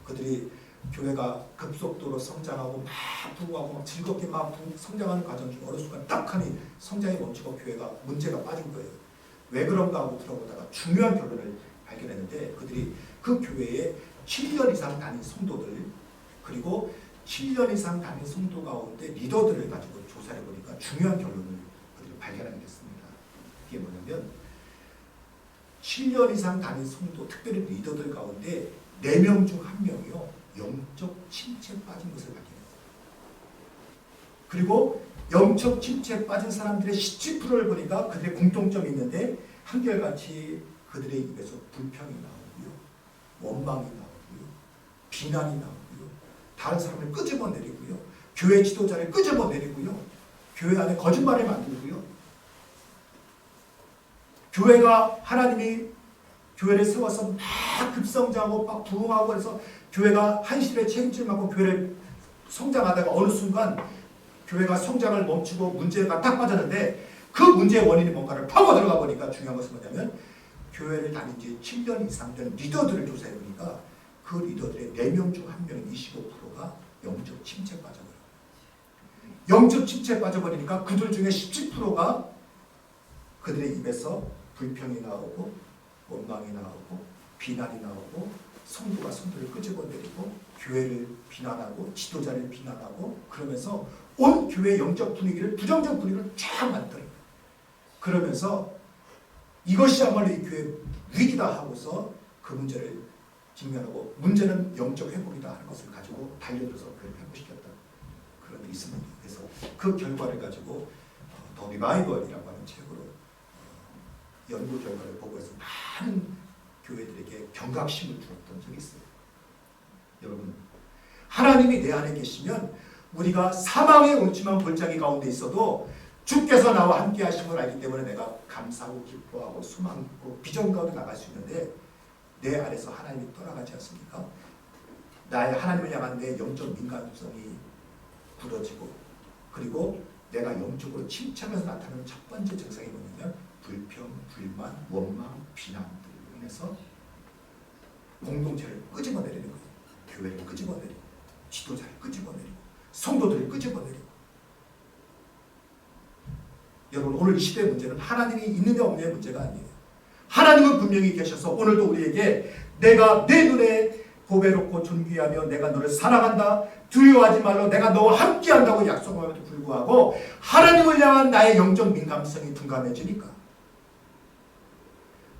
그들이 교회가 급속도로 성장하고 막 부흥하고 막 즐겁게 막 성장하는 과정 중 어느 순간 딱 하니 성장이 멈추고 교회가 문제가 빠진 거예요. 왜 그런가 하고 들어보다가 중요한 결론을 발견했는데, 그들이 그 교회에 7년 이상 다닌 성도들, 그리고 7년 이상 다닌 성도 가운데 리더들을 가지고 조사해 보니까 중요한 결론을 그들이 발견하게 됐습니다. 그게 뭐냐면 7년 이상 다닌 성도, 특별히 리더들 가운데 4명 중 1명이요 영적 침체에 빠진 것을 발견했어요. 그리고 영적 침체에 빠진 사람들의 17%를 보니까 그들의 공통점이 있는데, 한결같이 그들의 입에서 불평이 나오고요, 원망이 나오고요, 비난이 나오고요, 다른 사람을 끄집어내리고요, 교회 지도자를 끄집어내리고요, 교회 안에 거짓말을 만들고요, 교회가 하나님이 교회를 세워서 막 급성장하고 막 부흥하고 해서 교회가 한시대 책임질 만큼 교회를 성장하다가 어느 순간 교회가 성장을 멈추고 문제가 딱 빠졌는데, 그 문제의 원인이 뭔가를 파고 들어가 보니까 중요한 것은 뭐냐면 교회를 다닌 지 7년 이상 된 리더들을 조사해 보니까 그 리더들의 4명 중 1명인 25%가 영적 침체에 빠져버려요. 영적 침체에 빠져버리니까 그들 중에 17%가 그들의 입에서 불평이 나오고 원망이 나오고 비난이 나오고 성도가 성도를 끄집어내리고 교회를 비난하고 지도자를 비난하고 그러면서 온 교회의 영적 분위기를, 부정적 분위기를 쫙 만들어요. 그러면서 이것이야말로 이 교회 위기다 하고서 그 문제를 직면하고, 문제는 영적 회복이다 하는 것을 가지고 달려들어서 교회를 회복시켰다. 그런 일이 있습니다. 그래서 그 결과를 가지고 더 리바이벌이라고 하는 책으로 연구 결과를 보고해서 많은 교회들에게 경각심을 주었던 적이 있어요. 여러분, 하나님이 내 안에 계시면 우리가 사망의 음침한 골짜기 가운데 있어도 주께서 나와 함께 하심을 알기 때문에 내가 감사하고 기뻐하고 소망 있고 비전 가운데 나갈 수 있는데, 내 안에서 하나님이 떠나가지 않습니까? 나의 하나님을 향한 내 영적 민감성이 굳어지고, 그리고 내가 영적으로 침체하면서 나타나는 첫 번째 증상이 뭐냐면 불평, 불만, 원망, 비난들로 인해서 공동체를 끄집어내리는 거예요. 교회를 끄집어내리고 지도자를 끄집어내리고 성도들을 끄집어내리고. 여러분, 오늘 이 시대의 문제는 하나님이 있느냐 없느냐의 문제가 아니에요. 하나님은 분명히 계셔서 오늘도 우리에게 내가 내 눈에 보배롭고 존귀하며 내가 너를 사랑한다, 두려워하지 말라, 내가 너와 함께한다고 약속함에도 불구하고 하나님을 향한 나의 영적 민감성이 둔감해지니까,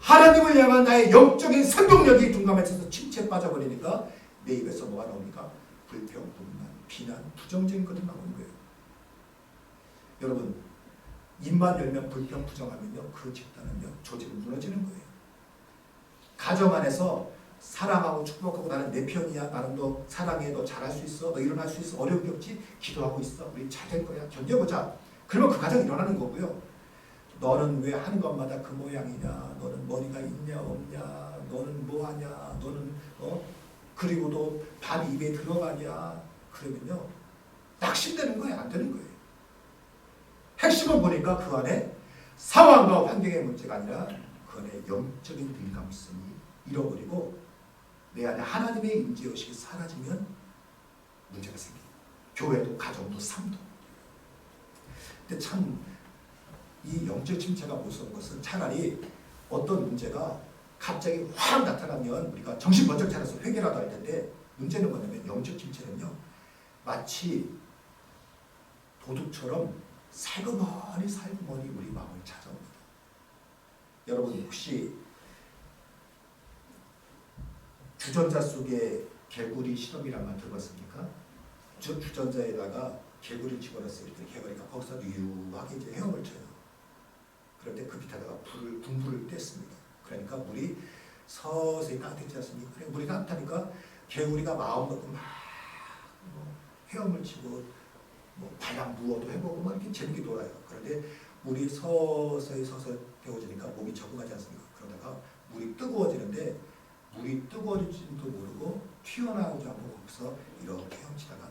하나님을 향한 나의 영적인 생동력이 둔감해져서 침체에 빠져버리니까 내 입에서 뭐가 나옵니까? 불평, 불만, 비난, 부정적인 것이 나오는 거예요. 여러분, 입만 열면 불평, 부정하면요 그 집단은요 조직은 무너지는 거예요. 가정 안에서 사랑하고 축복하고 나는 내 편이야. 나는 너 사랑해. 너 잘할 수 있어. 너 일어날 수 있어. 어려움이 없지? 기도하고 있어. 우리 잘 될 거야. 견뎌보자. 그러면 그 가정이 일어나는 거고요. 너는 왜 하는 것마다 그 모양이냐? 너는 머리가 있냐 없냐? 너는 뭐하냐? 너는 그리고 또 밥이 입에 들어가냐? 그러면요 낙심되는 거예요. 안 되는 거예요. 핵심을 보니까 그 안에 상황과 환경의 문제가 아니라 그 안에 영적인 민감성이 잃어버리고 내 안에 하나님의 임재의식이 사라지면 문제가 생겨요. 교회도 가정도 삶도. 근데 참 이 영적 침체가 무서운 것은 차라리 어떤 문제가 갑자기 확 나타나면 우리가 정신 번쩍 차려서 회개라도 할 텐데 문제는 뭐냐면 영적 침체는요 마치 도둑처럼 살그머니 우리 마음을 찾아옵니다. 여러분 혹시 주전자 속에 개구리 실험이란 말 들어봤습니까? 주전자에다가 개구리를 집어넣었을 때 개구리가 거기서 유하게 이제 헤엄을 쳐요. 그럴 때 그 밑에다가 분불을 뗐습니다. 그러니까 물이 서서히 따뜻해지지 않습니까? 그래, 물이 따뜻하니까 개구리가 마음 놓고 막 헤엄을 치고 바람 부어도 해보고 막 이렇게 재밌게 놀아요. 그런데 물이 서서히 데워지니까 몸이 적응하지 않습니까? 그러다가 물이 뜨거워지는데 물이 뜨거워질지도 모르고 튀어나오지 않고 거기서 이렇게 헤엄치다가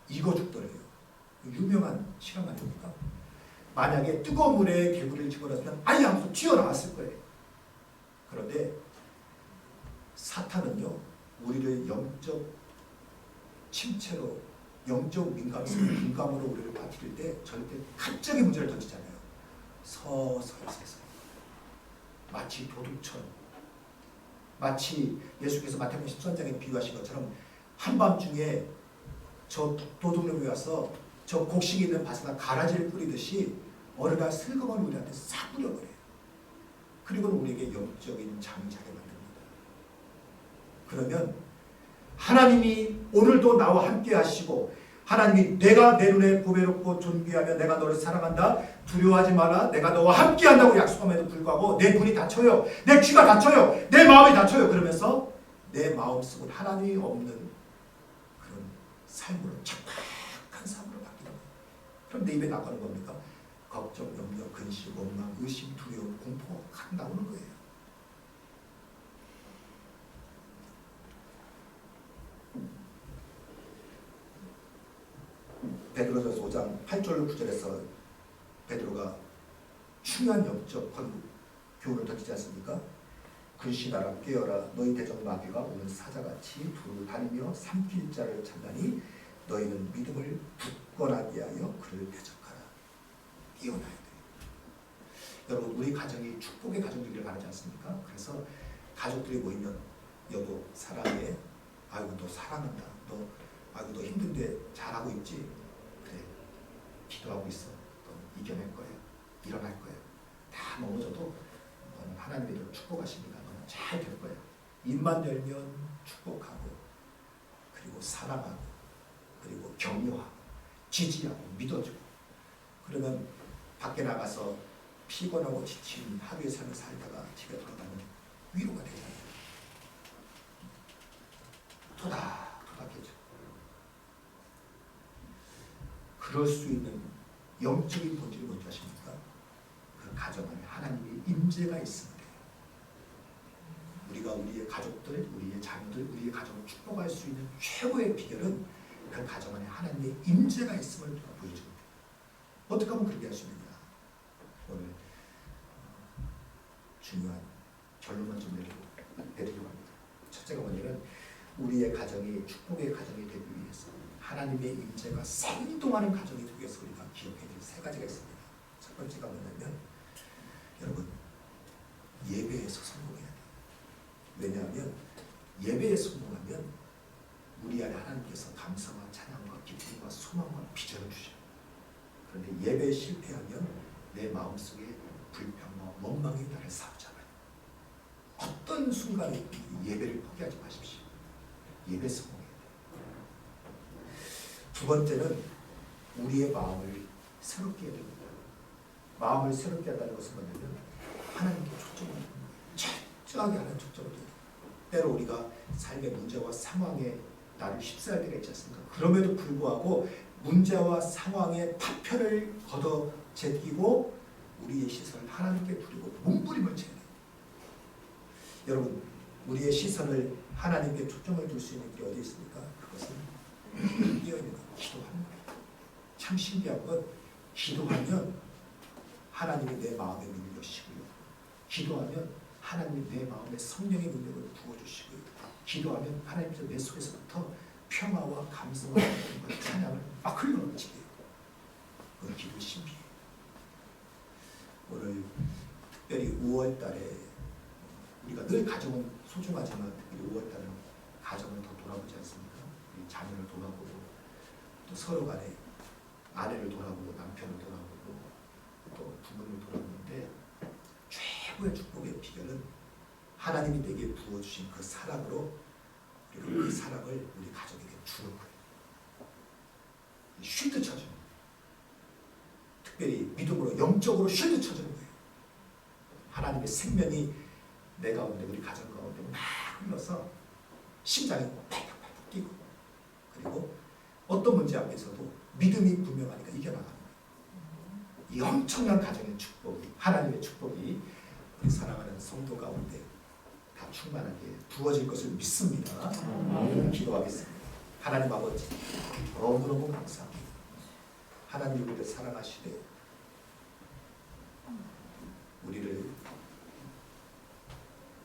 익어 죽더래요. 유명한 실험 아닙니까? 만약에 뜨거운 물에 개구리를 집어넣으면 아예 하면서 튀어나왔을 거예요. 그런데 사탄은요 우리를 영적 침체로 영적 민감으로 우리를 빠뜨릴 때 절대 갑자기 문제를 던지잖아요. 서서히 마치 도둑처럼 마치 예수께서 마태복음 13장에 비유하신 것처럼 한밤중에 저 도둑놈이 와서 저 곡식이 있는 밭에다 가라지를 뿌리듯이 어느 날 슬그머니 우리한테 싹 뿌려버려요. 그리고는 우리에게 영적인 장자게 만듭니다. 그러면 하나님이 오늘도 나와 함께 하시고 하나님이 내가 내 눈에 보배롭고 존귀하며 내가 너를 사랑한다. 두려워하지 마라. 내가 너와 함께 한다고 약속함에도 불구하고 내 눈이 닫혀요. 내 귀가 닫혀요. 내 마음이 닫혀요. 그러면서 내 마음속은 하나님이 없는 그런 삶으로 착박한 삶으로 바뀌는 거예요. 그럼 내 입에 나가는 겁니까? 걱정, 염려, 근심, 원망, 의심, 두려움, 공포가 각 나오는 거예요. 베드로전서 5장 8절 9절에서 베드로가 중요한 영적 교훈을 던지지 않습니까? 근신하라 깨어라 너희 대적 마귀가 오는 사자같이 두루 다니며 삼킬 자를 찾나니 너희는 믿음을 굳건하게 하여 그를 대적하라. 깨어나야 돼요. 여러분 우리 가정이 축복의 가정 되기를 바라지 않습니까? 그래서 가족들이 모이면 여보 사랑해. 아이고 너 사랑한다. 너 아이고 너 힘든데 잘하고 있지? 그래 기도하고 있어. 너 이겨낼 거야. 일어날 거야. 다 넘어져도 너는 하나님이 널 축복하십니다. 너는 잘 될 거야. 입만 열면 축복하고 그리고 사랑하고 그리고 격려하고 지지하고 믿어주고 그러면 밖에 나가서 피곤하고 지친 하루의 삶을 살다가 집에 돌아가면 위로가 되잖아요. 토닥토닥해져. 그럴 수 있는 영적인 본질이 뭔지 아십니까? 그 가정 안에 하나님의 임재가 있으면 돼요. 우리가 우리의 가족들, 우리의 자녀들, 우리의 가정을 축복할 수 있는 최고의 비결은 그 가정 안에 하나님의 임재가 있음을 보여줍니다. 어떻게 하면 그렇게 할 수 있느냐? 오늘 중요한 결론만 좀 내드리려고 합니다. 첫째가 뭐냐면 우리의 가정이 축복의 가정이 되기 위해서 하나님의 임재가 생동하는 가정이 되기 위해서 우리가 기억해야 될 세 가지가 있습니다. 첫 번째가 뭐냐면 여러분 예배에서 성공해야 돼요. 왜냐하면 예배에 성공하면 우리 안에 하나님께서 감사와 찬양과 기쁨과 소망과 비전을 주셔요. 그런데 예배에 실패하면 내 마음속에 불평과 원망이 나를 사로잡아요. 어떤 순간에 예배를 포기하지 마십시오. 예배 성공해야 돼요. 두 번째는 우리의 마음을 새롭게 해야 됩니다. 마음을 새롭게 한다는 것은 뭐냐면 하나님께 초점을 두는 거예요. 특정하게 하는 초점을 둬야 돼요. 때로 우리가 삶의 문제와 상황에 나를 휩싸일 때가 있지 않습니까? 그럼에도 불구하고 문제와 상황에 파편을 걷어 제끼고 우리의 시선을 하나님께 두리고 몸부림을 쳐야 돼요. 여러분, 우리의 시선을 하나님께 초점을 둘 수 있는 게 어디 있습니까? 그것은 뛰어있는 것, 기도하는 거예요. 참 신기한 건 기도하면 하나님이 내 마음의 문을 여시고요. 기도하면 하나님이 내 마음에 성령의 능력을 부어주시고요. 기도하면 하나님께서 내 속에서부터 평화와 감사와 찬양을 막 흘러넘치게 해요. 오늘 기도의 신비예요. 오늘 특별히 5월 달에 우리가 늘 가정은 소중하지만 특별히 5월 달은 가정을 더 돌아보지 않습니까? 우리 자녀를 돌아보고 또 서로 간에 아내를 돌아보고 남편을 돌아보고 또 부모님을 돌아보는데 최고의 축복의 비결은 하나님이 내게 부어주신 그 사랑으로 그리고 그 사랑을 우리 가족에게 주는 거예요. 쉴드 쳐주는 거예요. 특별히 믿음으로 영적으로 쉴드 쳐주는 거예요. 하나님의 생명이 내 가운데 우리 가정 가운데 막 흘러서 심장이 팔딱팔딱 뛰고 그리고 어떤 문제 앞에서도 믿음이 분명하니까 이겨나가는 거예요. 이 엄청난 가정의 축복이 하나님의 축복이 우리 사랑하는 성도 가운데 다 충만하게 부어질 것을 믿습니다. 기도하겠습니다. 하나님 아버지 너무너무 감사합니다. 하나님 우리를 사랑하시되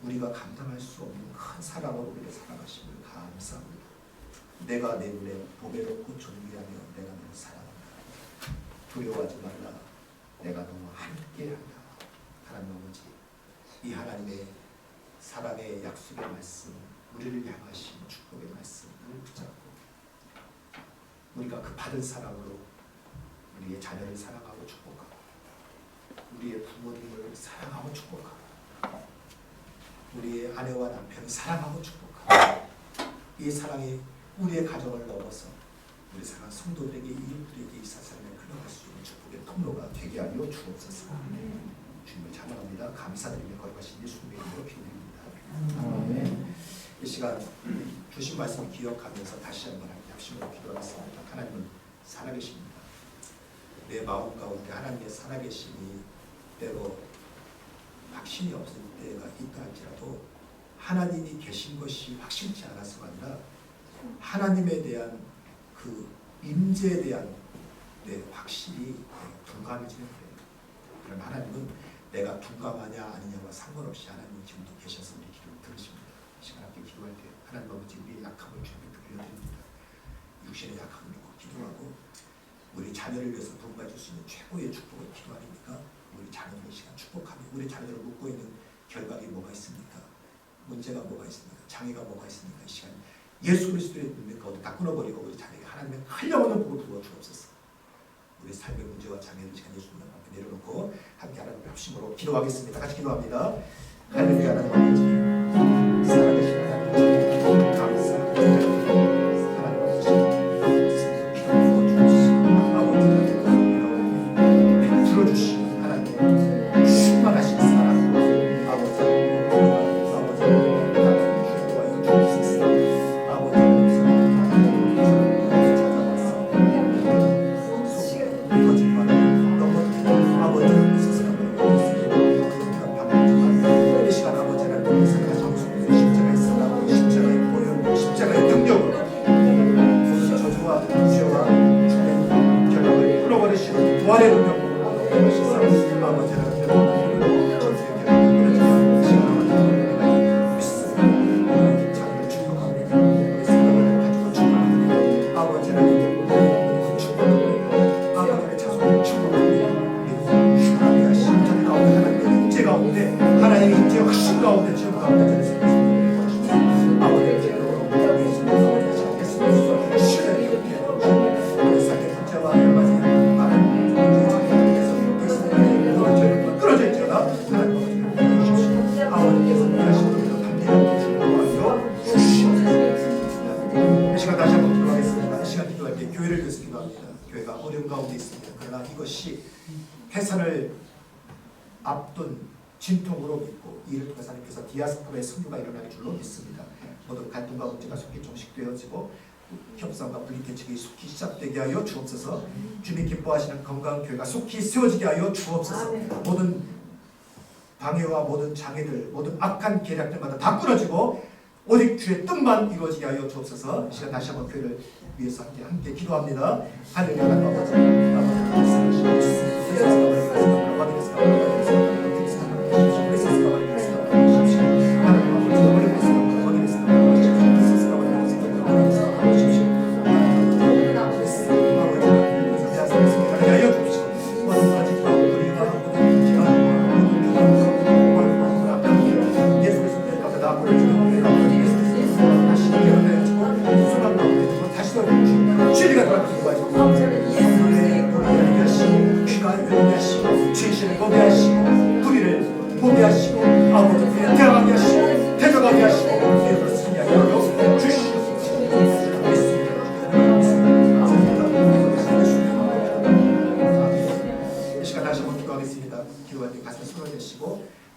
우리가 감당할 수 없는 큰 사랑으로 우리를 사랑하심을 감사합니다. 내가 내 눈에 보배롭고 존귀하며 내가 너를 사랑한다. 두려워하지 말라. 내가 너와 함께한다. 하나님 아버지, 이 하나님의 사랑의 약속의 말씀, 우리를 향하신 축복의 말씀을 붙잡고 우리가 그 받은 사랑으로 우리의 자녀를 사랑하고 축복하고 우리의 부모님을 사랑하고 축복하고 우리의 아내와 남편을 사랑하고 축복하고 이 사랑이 우리의 가정을 넘어서 우리 사랑하는 성도들에게 이웃들에게 이 세상에 흘러갈 수 있는 축복의 통로가 되게 하여 주옵소서. 주님을 찬양합니다. 감사드리며 거룩하신 예수님의 이름으로 기도드립니다. 이 시간 주신 말씀 기억하면서 다시 한번 합심으로 기도하겠습니다. 하나님은 살아계십니다. 내 마음 가운데 하나님의 살아계심이 때로 확신이 없을 때가 있다 할지라도 하나님이 계신 것이 확실치 않아서가 아니라 하나님에 대한 그 임재에 대한 확실히 둔감해지는 거예요. 그럼 하나님은 내가 둔감하냐 아니냐와 상관없이 하나님은 지금도 계셔서 우리 기도를 들으십니다. 이 시간 함께 기도할 때 하나님 아버지 우리의 약함을 주님께 올려드립니다. 육신의 약함을 놓고 기도하고 우리 자녀를 위해서 부름받을 수 있는 최고의 축복을 기도하니까 우리 자녀를 이 시간 축복하며 우리 자녀를 묶고 있는 결박이 뭐가 있습니까? 문제가 뭐가 있습니까? 장애가 뭐가 있습니까? 이 시간 예수 그리스도의 능력 가운데 다 끊어버리고 우리 자녀에게 하나님의 한량없는 복을 부어 주옵소서. 우리 삶의 문제와 장애를 시간 예수님 앞에 내려놓고 함께 하나님 합심으로 기도하겠습니다. 같이 기도합니다. 할렐루야. 하나님 아버지 살아계신 하나님 감사합니다. 해산을 앞둔 진통으로 믿고 이를 통해서 하나님께서 디아스포라의 선교가 일어날 줄로 믿습니다. 모든 갈등과 문제가 속히 종식되어지고 협상과 분리개척이 속히 시작되게 하여 주옵소서. 주님 기뻐하시는 건강한 교회가 속히 세워지게 하여 주옵소서. 모든 방해와 모든 장애들, 모든 악한 계략들마다 다 끊어지고 오직 주의 뜻만 이루어지게 하여 주옵소서. 이 시간 다시 한번 교회를 위해서 함께 기도합니다. 할렐루야.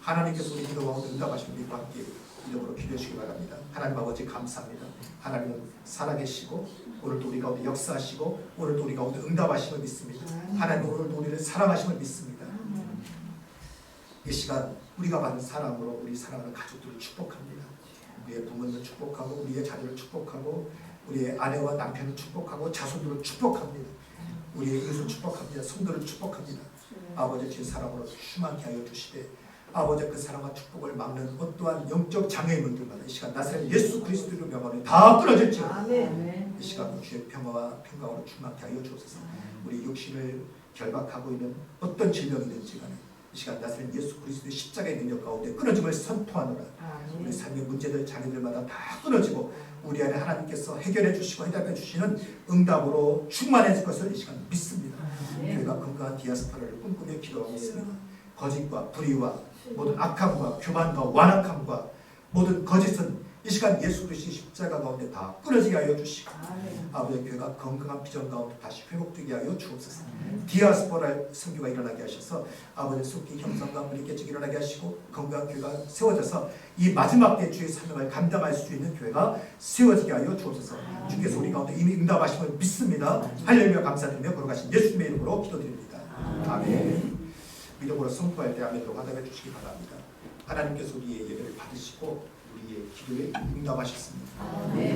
하나님께서 우리 기도와 응답하시는 믿고 함께 이름으로 기도해 주시기 바랍니다. 하나님 아버지 감사합니다. 하나님은 살아계시고 오늘도 우리 가운데 역사하시고 오늘도 우리 가운데 응답하심을 믿습니다. 하나님 오늘도 우리를 사랑하심을 믿습니다. 이 시간 우리가 받은 사랑으로 우리 사랑하는 가족들을 축복합니다. 우리의 부모님을 축복하고 우리의 자녀를 축복하고 우리의 아내와 남편을 축복하고 자손들을 축복합니다. 우리의 이웃을 축복합니다. 성도를 축복합니다. 아버지 주의 사랑으로 충만케 하여 주시되 아버지 그 사랑과 축복을 막는 어떠한 영적 장애의 문들마다 이 시간 나사렛 예수 그리스도의 명함에 다 끊어질지어다. 이 시간 주의 평화와 평강으로 충만케 하여 주옵소서. 우리 육신을 결박하고 있는 어떤 질병이든지 간에 이 시간 나사렛 예수 그리스도의 십자가의 능력 가운데 끊어짐을 선포하노라. 우리 삶의 문제들 장애들마다 다 끊어지고 우리 안에 하나님께서 해결해 주시고 해답해 주시는 응답으로 충만해질 것을 이 시간 믿습니다. 저희가 건강한 디아스포라를 꿈꾸며 기도하고 있습니다. 거짓과 불의와 모든 악함과 교만과 완악함과 모든 거짓은 이 시간 예수 그리스도의 십자가 가운데 다 끊어지게 하여 주시고 아버지의 교회가 건강한 비전 가운데 다시 회복되게 하여 주옵소서. 디아스포라 선교가 일어나게 하셔서 아버지 속히 형상과 분리개척이 일어나게 하시고 건강한 교회가 세워져서 이 마지막 때 주의 사명을 감당할 수 있는 교회가 세워지게 하여 주옵소서. 주께서 우리 가운데 이미 응답하심을 믿습니다. 할렐루야 감사드리며 걸어가신 예수님의 이름으로 기도드립니다. 아멘. 믿음으로 선포할 때 아멘으로 화답해 주시기 바랍니다. 하나님께서 우리의 예배를 받으시고 우리의 기도에 응답하셨습니다. 우리의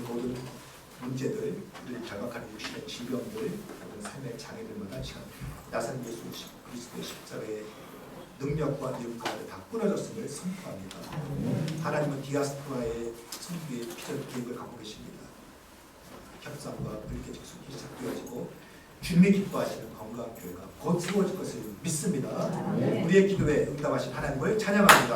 모든 문제들, 우리를 결박하는 육신의 질병들, 모든 삶의 장애들마다 시간 나사렛 예수 그리스도의 십자가의 능력과 이름 가운데 다 끊어졌음을 선포합니다. 하나님은 디아스포라의 선교의 비전 계획을 갖고 계십니다. 협상과 분리개척 속히 시작되어지고 주님이 기뻐하시는 건강한 교회가 곧 세워질 것을 믿습니다. 우리의 기도에 응답하신 하나님을 찬양합니다.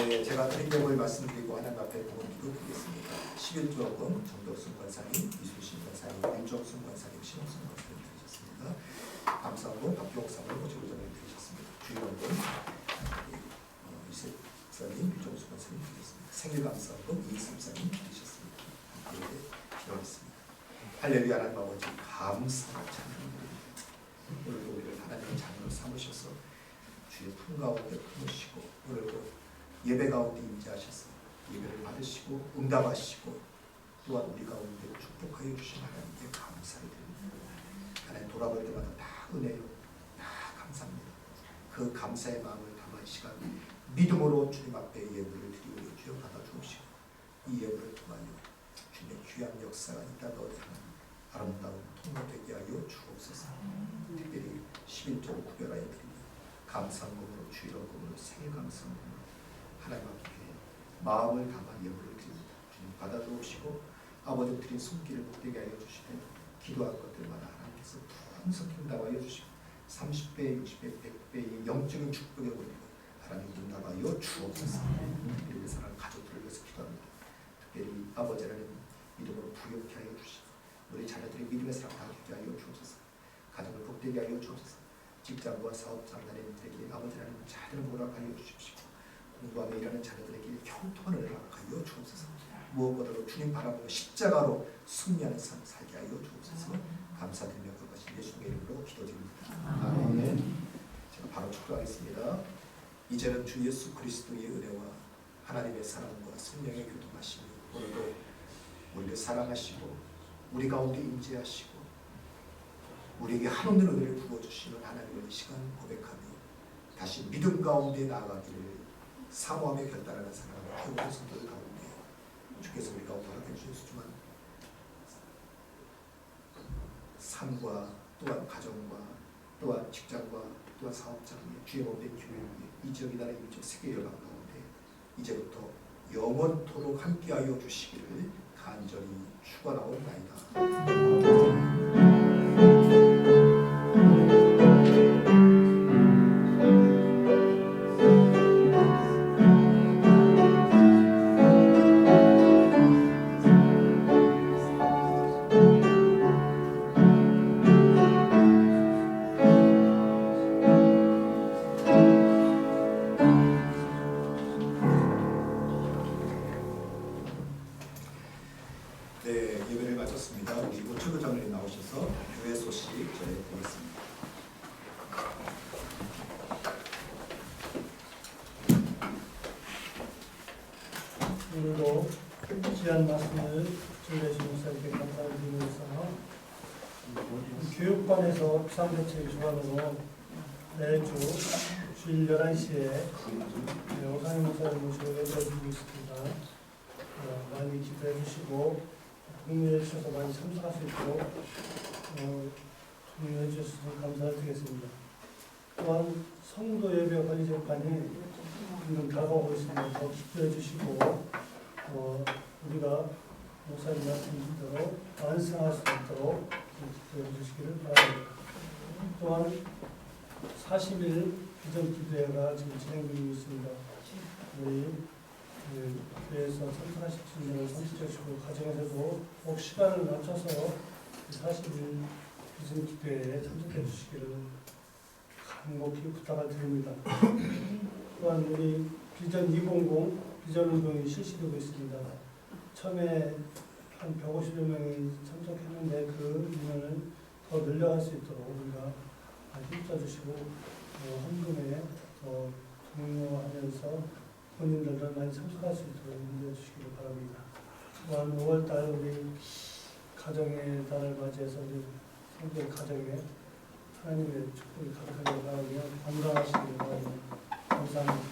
네, 제가 드린 내용을 말씀드리고 하나님 앞에 기도 드리겠습니다. 11조금 정덕순 권사님, 이수신 권사님, 윤정순 권사님, 신홍순 권사님 드리셨습니다. 감사하고 박경사님, 오지구장님 드리셨습니다. 주의원금 이세사님, 윤정순 권사님 드리셨습니다. 생일감사하고 이승사님 드리셨습니다. 기도하겠습니다. 할렐루야. 하나님 아버지 감사와 찬양합니다. 오늘도 우리를 하나님의 자녀로 삼으셔서 주의 품 가운데 품으시고 오늘도 예배 가운데 임재하셔서 예배를 받으시고 응답하시고 또한 우리 가운데 축복하여 주신 하나님께 감사를 드립니다. 하나님 돌아볼 때마다 다 은혜요, 다 감사합니다. 그 감사의 마음을 담아 이 시간 믿음으로 주님 앞에 예배를 드리고 주여 받아주옵시고 이 예배를 통하여 주님의 귀한 역사가 이 땅 가운데 아름다운 통로되게 하여 주옵소서. 특별히 11조를 구별하여 드립니다. 감사금으로 주일금으로 생일감사금으로 하나님 앞에 마음을 담아 예물을 드립니다. 주님 받아주옵시고 아버지 드린 손길을 복되게 하여 주시되 기도한 것들마다 하나님께서 풍성히 응답하여 주시고 30배, 60배, 100배의 영적인 축복에 올리고 하나님 응답하여 주옵소서. 특별히 사랑하는 가족들을 위해서 기도합니다. 특별히 아버지 하나님 믿음으로 부욕케 하여 주시고 우리 자녀들이 믿음의 사랑 다 되게 하여 주옵소서. 가정을 복되게 하여 주옵소서. 직장과 사업 장단님들에게 아버지 하나님 자녀를 보락하여 주십시오. 공부하며 일하는 자녀들에게 형통을 허락하여 주옵소서. 무엇보다도 주님 바라보고 십자가로 승리하는 삶 살게 하여 주옵소서. 감사드리며 그것이 예수님의 이름으로 기도드립니다. 아멘. 제가 바로 축도하겠습니다. 이제는 주 예수 그리스도의 은혜와 하나님의 사랑과 성령의 교통하심이 오늘도 우리를 사랑하시고 우리 가운데 임재하시고 우리에게 한없는 은혜를 부어주시는 하나님을 이 시간 고백하며 다시 믿음 가운데 나아가기를 사모하며 결단하는 사랑하는 태우는 성도들 가운데 주께서 우리 가운데 허락해 주신 소중한 삶과 또한 가정과 또한 직장과 또한 사업장에 주의 몸된 교회 위에 이 지역이 나라 이쪽 세계 열방 가운데 이제부터 영원토록 함께하여 주시기를 간절히 축원하옵나이다. 네, 예배를 마쳤습니다. 우리 우체부 장로님 나오셔서 교회 소식 전해드리겠습니다. 오늘도 귀한 말씀을 전해주신 목사님께 감사를 드리면서 교육관에서 비상대책 조합으로 매주 주일 11시에 오상희 목사를 모시고 예배드리고 있습니다. 많이 기도해 주시고 동의해 주셔서 많이 참석할 수 있도록 동의해 주셔서 감사를 드리겠습니다. 또한 성도 예배 관리재판이 지금 다가오고 있습니다. 더 기도해 주시고 우리가 목사님 말씀대로 완성할 수 있도록 기도해 주시기를 바랍니다. 또한 40일 비전 기도회가 지금 진행되고 있습니다. 우리 교회에서 참석하실 분들을 선택하시고 가정에서도 꼭 시간을 맞춰서 40일 비전 기도회에 참석해 주시기를 간곡히 부탁을 드립니다. 또한 우리 비전 200 비전 운동이 실시되고 있습니다. 처음에 한 150여 명이 참석했는데 그 인원을 더 늘려갈 수 있도록 우리가 힘써 주시고 헌금에 더 동요하면서 본인들도 많이 참석할 수 있도록 인도해 주시기 바랍니다. 또한 5월달 우리 가정의 달을 맞이해서 우리 성도 가정에 하나님의 축복이 가득하게 바라며 건강하시길 바랍니다. 감사합니다.